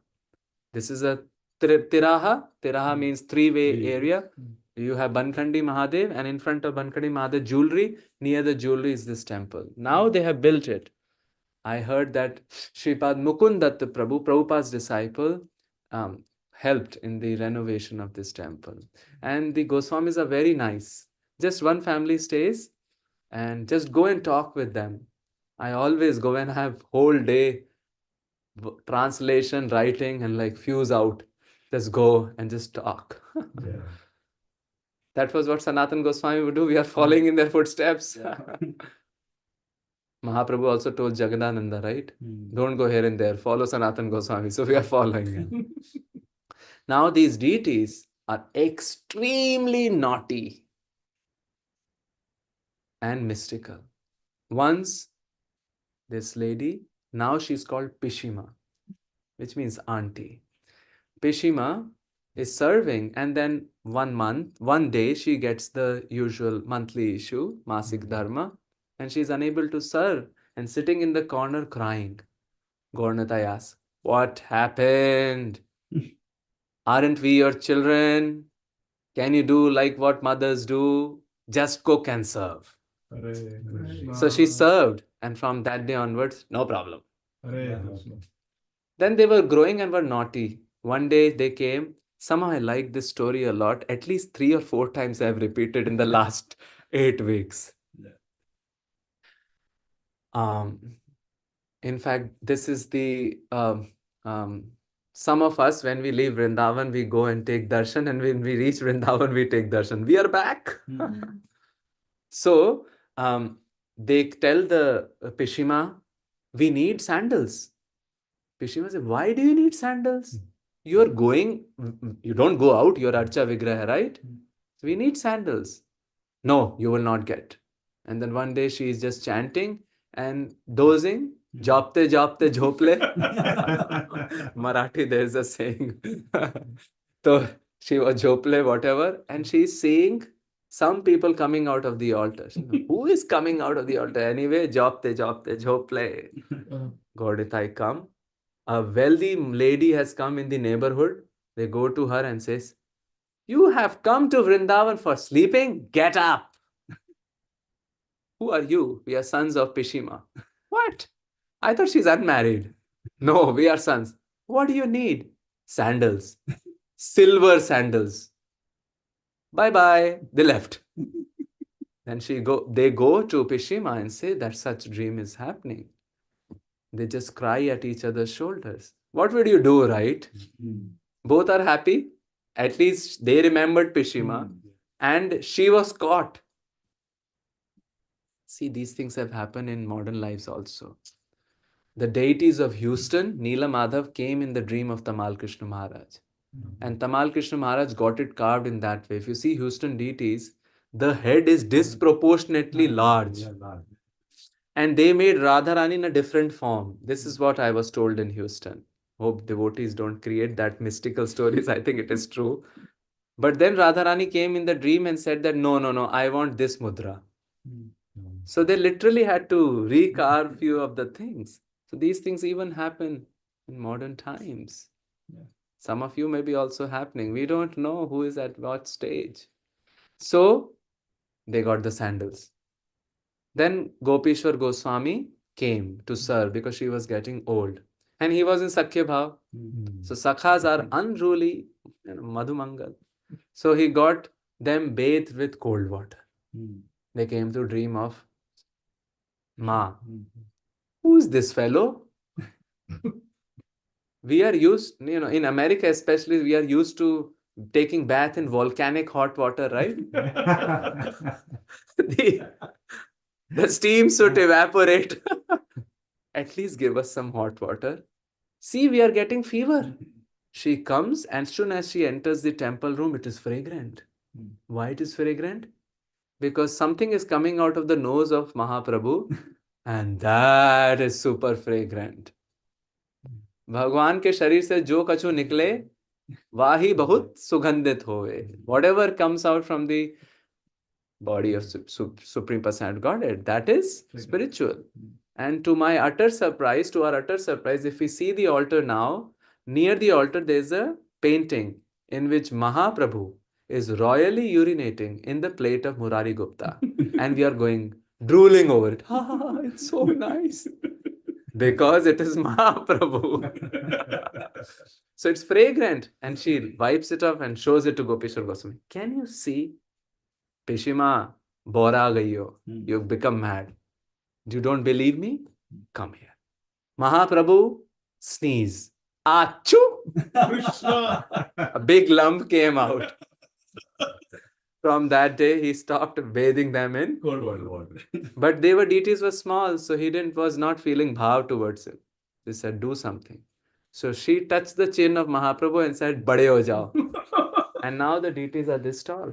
This is a Tiraha. Tiraha means three-way area. You have Bankhandi Mahadev, and in front of Bankhandi Mahadev, jewelry. Near the jewelry is this temple. Now they have built it. I heard that Sripad Mukundatta Prabhu, Prabhupada's disciple, helped in the renovation of this temple. And the Goswamis are very nice. Just one family stays, and just go and talk with them. I always go and have whole day translation, writing, and like fuse out. Just go and just talk. That was what Sanatan Goswami would do. We are following in their footsteps. Mahaprabhu also told Jagadananda, right? Don't go here and there. Follow Sanatan Goswami. So we are following him. Now these deities are extremely naughty and mystical. Once, this lady, now she's called Pishima, which means auntie. Pishima is serving, and then one day she gets the usual monthly issue, Masik Dharma, and she's unable to serve and sitting in the corner crying. Gaurnatai asks, what happened? Aren't we your children? Can you do like what mothers do? Just cook and serve. So she served, and from that day onwards, no problem. Then they were growing and were naughty. One day they came. Somehow I like this story a lot. At least 3 or 4 times I have repeated in the last 8 weeks. In fact, this is the some of us, when we leave Vrindavan, we go and take darshan, and when we reach Vrindavan, we take darshan. We are back. So they tell the Pishima, we need sandals. Pishima said, why do you need sandals? You are going, you don't go out, you're Archa Vigraha, right? So we need sandals. No, you will not get. And then one day she is just chanting and dozing. Japte japte jhople. Marathi, there is a saying. So she was jhople, whatever, and she is seeing some people coming out of the altar. Who is coming out of the altar anyway? Japte japte jhople. Gauditai come. A wealthy lady has come in the neighborhood. They go to her and says, you have come to Vrindavan for sleeping? Get up. Who are you? We are sons of Pishima. What? I thought she's unmarried. No, we are sons. What do you need? Sandals. Silver sandals. Bye-bye. They left. Then they go to Pishima and say that such dream is happening. They just cry at each other's shoulders. What would you do, right? Both are happy. At least they remembered Pishima, and she was caught. See, these things have happened in modern lives also. The deities of Houston, Neela Madhav, came in the dream of Tamal Krishna Maharaj. And Tamal Krishna Maharaj got it carved in that way. If you see Houston deities, the head is disproportionately large. And they made Radharani in a different form. This is what I was told in Houston. Hope devotees don't create that mystical stories. I think it is true. But then Radharani came in the dream and said that, no, no, no, I want this mudra. So they literally had to recarve few of the things. So these things even happen in modern times. Some of you may be also happening. We don't know who is at what stage. So they got the sandals. Then Gopishwar Goswami came to serve because she was getting old. And he was in Sakhya Bhav. So Sakhas are unruly, Madhumangal. So he got them bathed with cold water. They came to dream of Ma. Who's this fellow? We are used, in America especially, we are used to taking bath in volcanic hot water, right? the steam should evaporate. At least give us some hot water. See, we are getting fever. She comes, and as soon as she enters the temple room, it is fragrant. Why it is fragrant? Because something is coming out of the nose of Mahaprabhu, and that is super fragrant. भगवान के शरीर से जो कछु निकले वाही बहुत सुगंधित होवे. Whatever comes out from the body of Supreme Personality of Godhead, that is spiritual. And to our utter surprise, if we see the altar now, near the altar there is a painting in which Mahaprabhu is royally urinating in the plate of Murari Gupta. And we are drooling over it. It's so nice. Because it is Mahaprabhu. So it's fragrant. And she wipes it off and shows it to Gopishwar Goswami. Can you see? Pishima, bora gayo. You've become mad. You don't believe me? Come here. Mahaprabhu, sneeze. Achoo! A big lump came out. From that day, he stopped bathing them in cold water. But deities were small, so he was not feeling bhav towards him. He said, do something. So she touched the chin of Mahaprabhu and said, Bade ho jao. And now the deities are this tall.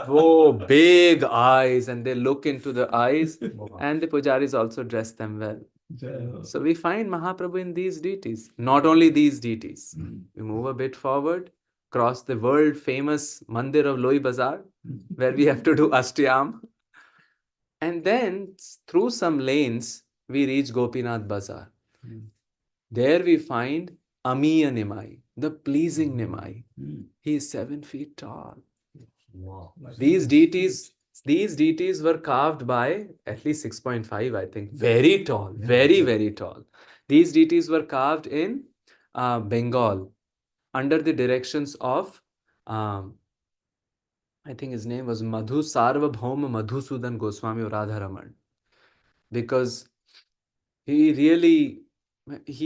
Oh, big eyes, and they look into the eyes, and the pujaris also dress them well. So we find Mahaprabhu in these deities. Not only these deities. We move a bit forward, cross the world famous Mandir of Loi Bazar, where we have to do Ashtayam. And then through some lanes, we reach Gopinath Bazar. There we find Amiya Nimai, the pleasing Nimai. He is 7 feet tall. Wow. These deities were carved by at least 6.5, I think. Very tall, very, very tall. These deities were carved in Bengal under the directions of, I think his name was Madhu Sarvabhauma Madhusudan Goswami or Radharaman. Because he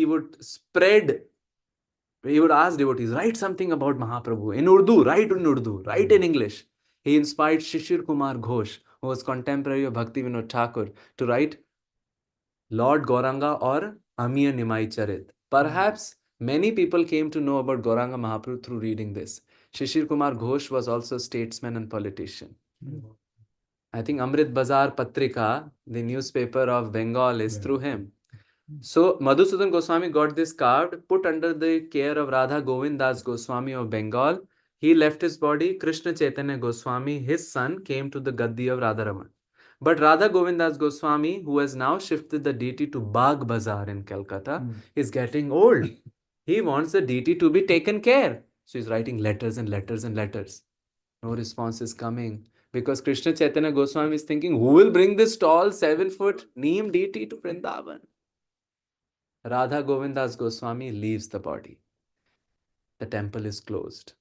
would ask devotees, write something about Mahaprabhu in Urdu, write in English. He inspired Shishir Kumar Ghosh, who was contemporary of Bhakti Vinod Thakur, to write Lord Gauranga or Amiya Nimai Charit. Perhaps many people came to know about Gauranga Mahaprabhu through reading this. Shishir Kumar Ghosh was also a statesman and politician. I think Amrit Bazar Patrika, the newspaper of Bengal, is through him. So Madhusudan Goswami got this carved, put under the care of Radha Govind Das Goswami of Bengal. He left his body. Krishna Chaitanya Goswami, his son, came to the Gaddi of Radharaman. But Radha Govind Das Goswami, who has now shifted the deity to Bagh Bazar in Calcutta, is getting old. He wants the deity to be taken care. So he's writing letters and letters and letters. No response is coming. Because Krishna Chaitanya Goswami is thinking, who will bring this tall 7-foot Neem deity to Vrindavan? Radha Govindas Goswami leaves the body. The temple is closed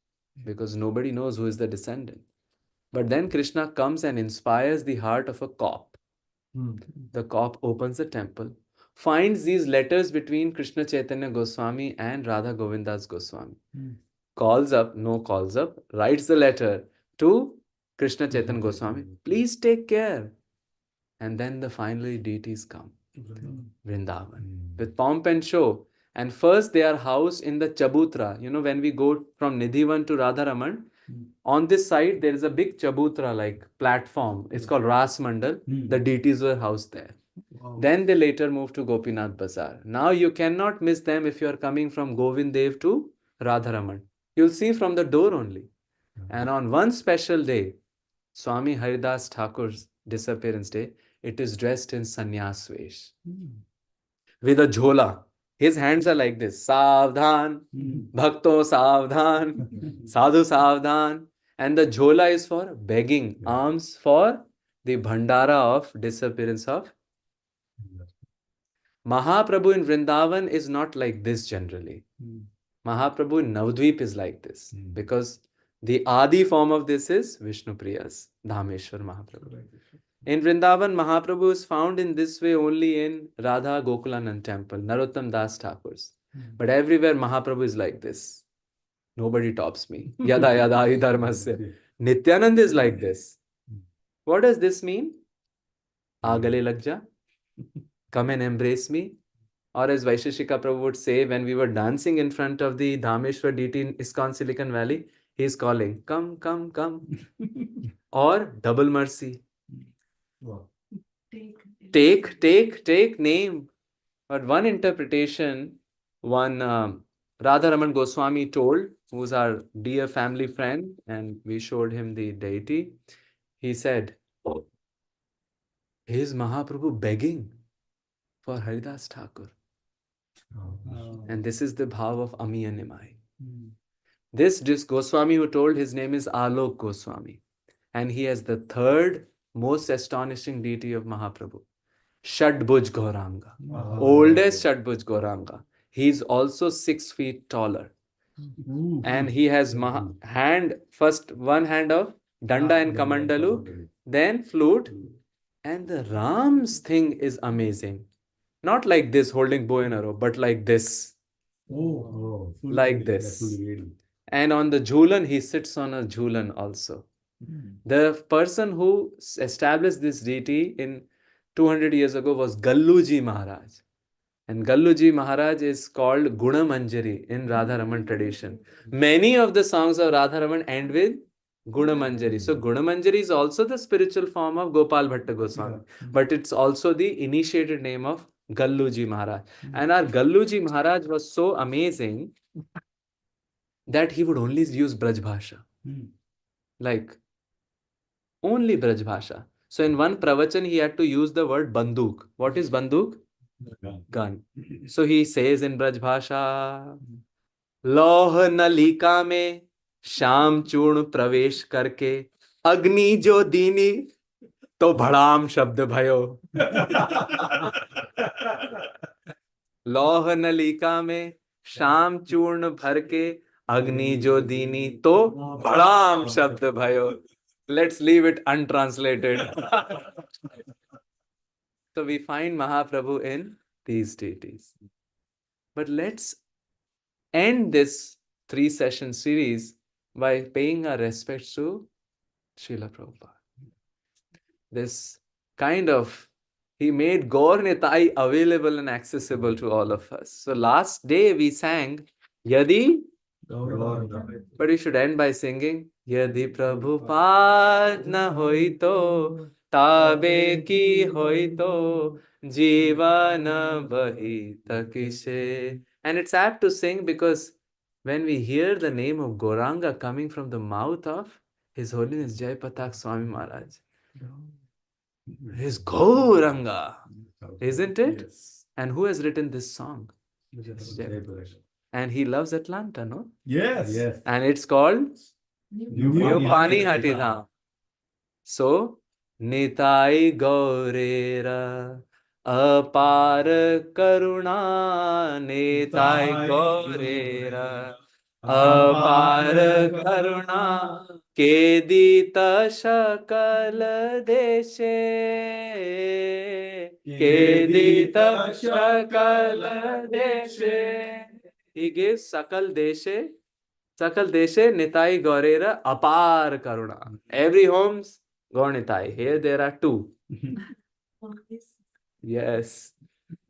because nobody knows who is the descendant. But then Krishna comes and inspires the heart of a cop. The cop opens the temple, finds these letters between Krishna Chaitanya Goswami and Radha Govindas Goswami. Calls up, writes the letter to Krishna Chaitanya Goswami, please take care. And then the finally deities come, Vrindavan, with pomp and show. And first they are housed in the Chabutra. You know, when we go from Nidhivan to Radharaman, on this side there is a big Chabutra like platform. It's called Ras Mandal. The deities were housed there. Then they later moved to Gopinath Bazaar. Now you cannot miss them if you are coming from Govind Dev to Radharaman. You'll see from the door only. And on one special day, Swami Haridas Thakur's disappearance day, it is dressed in sannyas vesh with a jhola. His hands are like this: Savdhan, Bhakto Savdhan, Sadhu Savdhan. And the jhola is for begging alms for the bhandara of disappearance of Mahaprabhu in Vrindavan is not like this generally. Mahaprabhu in Navadvip is like this because the Adi form of this is Vishnupriya's Dhameshwar Mahaprabhu. In Vrindavan, Mahaprabhu is found in this way only in Radha Gokulanand temple, Narottam Das Thakur's. But everywhere Mahaprabhu is like this. Nobody tops me. Yada yada hi dharmasya. Nityanand is like this. What does this mean? Aagale lag ja. Come and embrace me. Or as Vaisheshika Prabhu would say, when we were dancing in front of the Dhameshwar deity in ISKCON Silicon Valley, he is calling, come, come, come. Or double mercy. Take name. But one interpretation, one Radharaman Goswami told, who's our dear family friend, and we showed him the deity. He said, is Mahaprabhu begging for Haridas Thakur? And this is the bhav of Ami and Nimai. This Goswami who told, his name is Alok Goswami. And he has the third most astonishing deity of Mahaprabhu, Shadbhuj Gauranga. Oldest Shadbhuj Gauranga. He is also 6 feet taller. And he has first one hand of Danda and Kamandalu, then flute. And the Ram's thing is amazing. Not like this, holding bow and arrow, but like this. Like this. And on the Jhulan, he sits on a Jhulan also. The person who established this deity in 200 years ago was Galluji Maharaj. And Galluji Maharaj is called Guna Manjari in Radharaman tradition. Many of the songs of Radharaman end with Guna Manjari. So Guna Manjari is also the spiritual form of Gopal Bhatta Goswami. But it's also the initiated name of Galluji Maharaj. And our Galluji Maharaj was so amazing that he would only use Braj Bhasha. Like, only Braj Bhasha. So in one pravachan, he had to use the word banduk. What is banduk? Gun. So he says in Braj Bhasha, Loh nalika mein sham churn pravesh karke agni jo dini to bhadam shabd bhayo. Loh nalika mein sham churn bhar ke agni jo dini to bhadam shabd bhayo. Let's leave it untranslated. So we find Mahaprabhu in these deities. But let's end this 3-session series by paying our respects to Srila Prabhupada. This kind of, he made Gaur Nitai available and accessible to all of us. So last day we sang Yadi, but we should end by singing Yadi Prabhupada na hoito tabe ki hoito jivana bahi takise. And it's apt to sing because when we hear the name of Gauranga coming from the mouth of His Holiness Jai Patak Swami Maharaj, his Gauranga, isn't it? Yes. And who has written this song? And he loves Atlanta, no? Yes. And it's called New Pani Hatidham. So, Nitai Gaurera Apar Karuna, Nitai Gaurera Apar Karuna, Kedita Shakal Deshe, Kedita Sakal Deshe. He gave Sakal Deshe. Sakal Deshe Nitai Gaurera Apar Karuna. Every home's Gaur Nitai. Here there are two. Yes.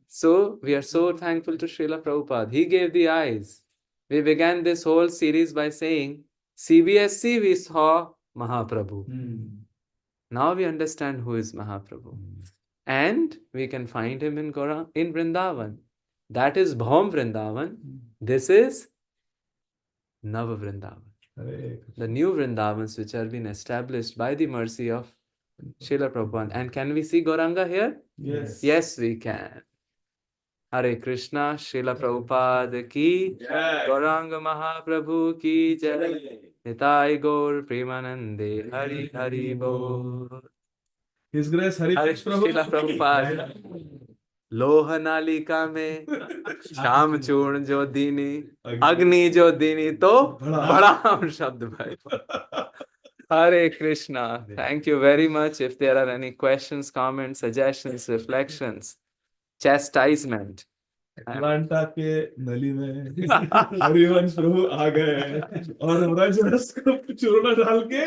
So we are so thankful to Srila Prabhupada. He gave the eyes. We began this whole series by saying, CBSC we saw Mahaprabhu. Now we understand who is Mahaprabhu. And we can find him in Vrindavan. That is Bhaum Vrindavan. This is Nava Vrindavan. The new Vrindavans which have been established by the mercy of Srila Prabhupada. And can we see Gauranga here? Yes. Yes, we can. Hare Krishna, Srila Prabhupada ki, Gauranga Mahaprabhu ki jai, Nitai Gaur Premanande, Hari Hari Bol. His Grace Harivamsa Srila Prabhupada. लोह नालिका में श्याम चूर्ण जो दीनी अग्नि जो दीनी तो बड़ा शब्द भाई. Hare Krishna. Thank you very much. If there are any questions, comments, suggestions, reflections, chastisement. Atlanta के नली में हरिवंश प्रभु आ गए और ब्रजरस को चूर्ण डाल के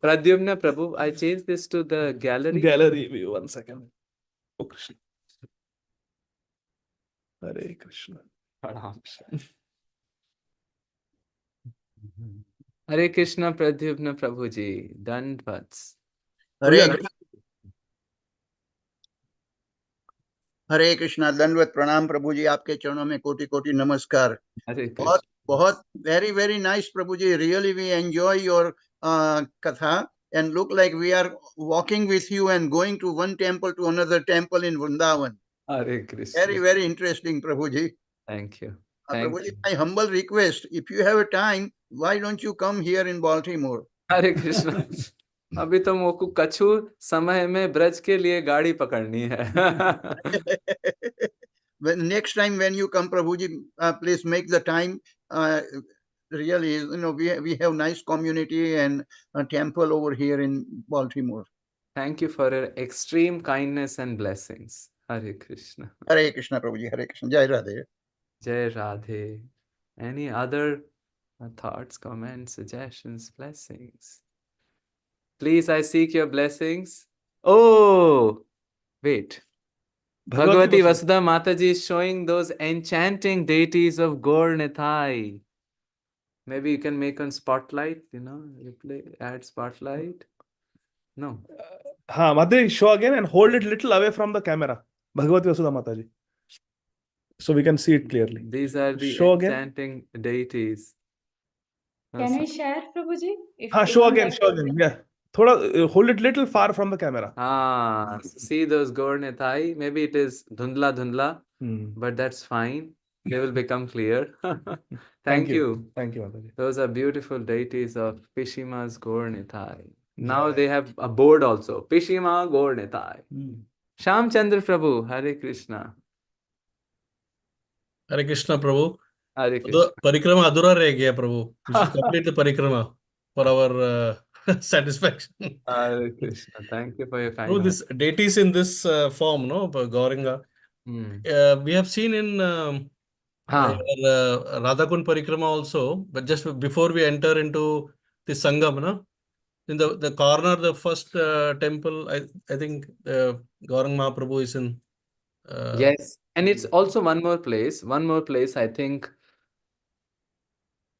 Pradyumna Prabhu, I changed this to the gallery. Gallery, 1 second. Oh Krishna. Hare Krishna. Hare Krishna Pradyumna Prabhuji. Dandvats. हरे कृष्णा. दंडवत प्रणाम प्रभु जी. आपके चरणों में कोटि कोटि नमस्कार. बहुत बहुत very very nice Prabhu ji. Really we enjoy your katha and look like we are walking with you and going to one temple to another temple in Vrindavan. Hare Krishna. Very very interesting Prabhu ji. Thank you. Prabhu ji, my humble request, if you have a time, why don't you come here in Baltimore? हरे कृष्ण. अभी तो मोकू कछु समय में ब्रज के लिए गाड़ी पकड़नी है. Next time when you come, Prabhuji, please make the time. Really, you know, we have nice community and a temple over here in Baltimore. Thank you for your extreme kindness and blessings. Hare Krishna. Hare Krishna, Prabhuji. Hare Krishna. Jai Radhe. Jai Radhe. Any other thoughts, comments, suggestions, blessings? Please, I seek your blessings. Oh, wait. Bhagavati Vasudha Mataji is showing those enchanting deities of Gaur Nithai. Maybe you can make on spotlight, you know, add spotlight. No. Mataji, show again and hold it little away from the camera. Bhagavati Vasudha Mataji. So we can see it clearly. These are the show enchanting deities. Can I share, Prabhuji? Show again, yeah. Thoda, hold it little far from the camera. See those Gaur Nithai? Maybe it is dhundla, but that's fine. They will become clear. Thank you. Thank you, Mataji. Those are beautiful deities of Pishima's Gaur Nithai. Now they have a board also. Pishima Gaur Nithai. Shyam Chandra Prabhu, Hare Krishna. Hare Krishna Prabhu. Hare Krishna. Parikrama adhura reh gaya Prabhu. We should complete the parikrama for our satisfaction. Hare Krishna. Thank you for your kindness. Prabhu, this deities in this form, no, Gauringa. We have seen in Radhakund Parikrama also, but just before we enter into the Sangam, no? In the corner, the first temple, I think Gaurang Mahaprabhu is in. Yes, and it's also one more place, I think.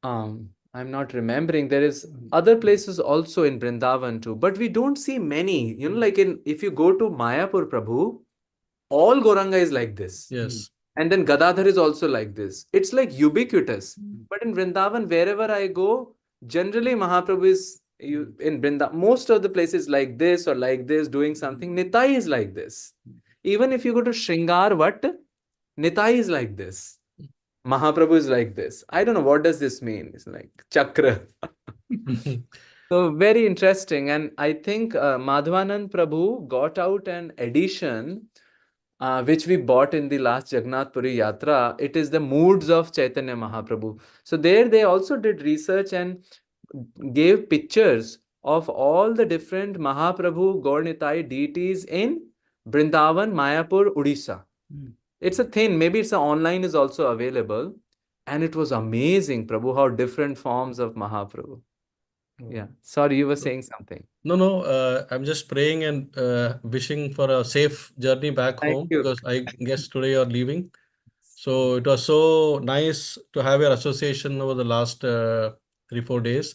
I'm not remembering. There is other places also in Vrindavan too, but we don't see many. You know, like if you go to Mayapur Prabhu, all Gauranga is like this. Yes. And then Gadadhar is also like this. It's like ubiquitous. But in Vrindavan, wherever I go, generally Mahaprabhu is in Vrindavan. Most of the places like this or like this, doing something. Nitai is like this. Even if you go to Shringar Vat, Nitai is like this. Mahaprabhu is like this. I don't know, what does this mean? It's like chakra. So very interesting. And I think Madhvanand Prabhu got out an edition which we bought in the last Jagannath Puri Yatra. It is the moods of Chaitanya Mahaprabhu. So there they also did research, and gave pictures of all the different Mahaprabhu Gaur Nitai deities in Vrindavan, Mayapur, Odisha. It's a thing, maybe it's online is also available. And it was amazing, Prabhu, how different forms of Mahaprabhu. Yeah. Sorry, you were saying something. No, I'm just praying and wishing for a safe journey back Thank home, you. because I guess today you're leaving. So it was so nice to have your association over the last 3-4 days,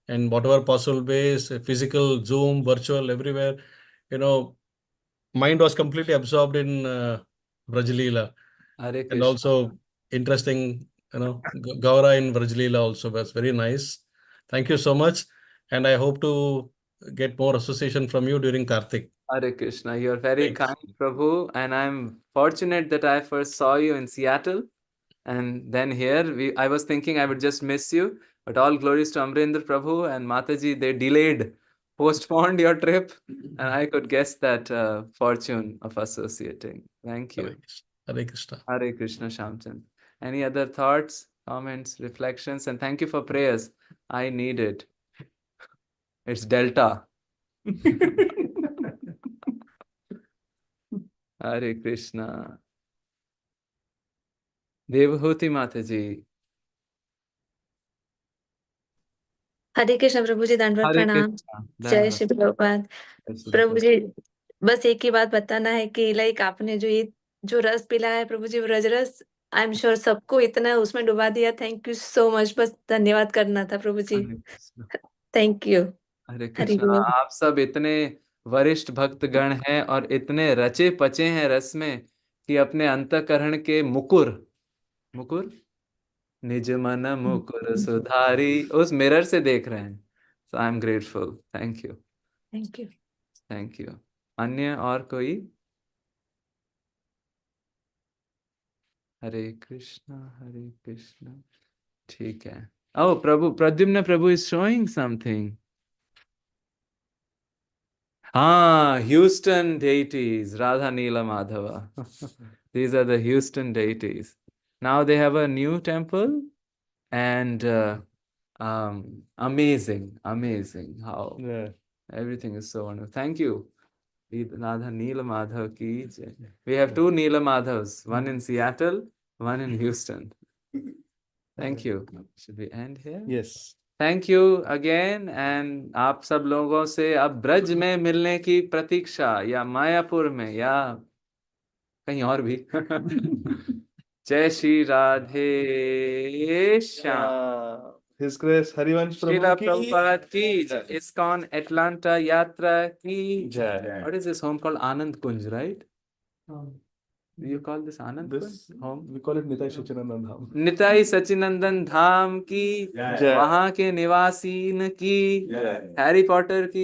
and whatever possible ways, physical, Zoom, virtual, everywhere, mind was completely absorbed in Vrajleela, Hare and Krishna. also interesting, Gaura in Vrajleela also was very nice. Thank you so much, and I hope to get more association from you during Kartik. Hare Krishna. You're very Thanks. kind, Prabhu, and I'm fortunate that I first saw you in Seattle. And then here, I was thinking I would just miss you, but all glories to Amrinder Prabhu and Mataji, they postponed your trip, and I could guess that fortune of associating. Thank you. Hare Krishna. Hare Krishna, Shamchand. Any other thoughts, comments, reflections? And thank you for prayers. I need it. It's Delta. Hare Krishna. Devhuti Mataji. हरे कृष्ण प्रभु जी, दंडवत Hare प्रणाम। Krishna. जय Dandavad. Shri Prabhupada. Jai Shri प्रभु Prabhupada. जी, बस एक ही बात बताना है कि like आपने जो रस पिलाया है प्रभु जी, व्रज रस, आई एम श्योर सबको इतना उसमें डुबा दिया। Thank you so much. बस धन्यवाद करना था प्रभु जी। हरे कृष्ण। Thank you. हरे हरि कृष्णा। बोल। आप सब इतने वरिष्ठ भक्तगण हैं और इतने रचे पचे हैं रस में कि अपने अंतःकरण के मुकुर निज मन मुकुर सुधारी उस मिरर से देख रहे हैं। So I am grateful. Thank you. Thank you. Thank you. अन्य और कोई? हरे कृष्णा। ठीक है। Oh Prabhu, Pradyumna Prabhu is showing something. Houston deities, Radha Neela Madhava. These are the Houston deities. Now they have a new temple, and amazing how everything is so wonderful. Thank you. Radha Neela Madhava ki jai. We have two Neela Madhavas, one in Seattle, one in Houston. Thank you. Should we end here? Yes. Thank you again. And आप सब लोगों से अब ब्रज में मिलने की प्रतीक्षा, या मायापुर में, या कहीं और भी। जय Shri Radhe Shyam. His Grace Harivamsa Srila Prabhu की प्रभुपाद की जय। इस्कॉन एटलांटा यात्रा की जय। What is this home called? Anand Kunj, right? You call this Anand This Kunj home? we call it Nitai Sachinandan Dham. Nitai Sachinandan धाम की जय। वहां के निवासीन की जय। हैरी पॉटर की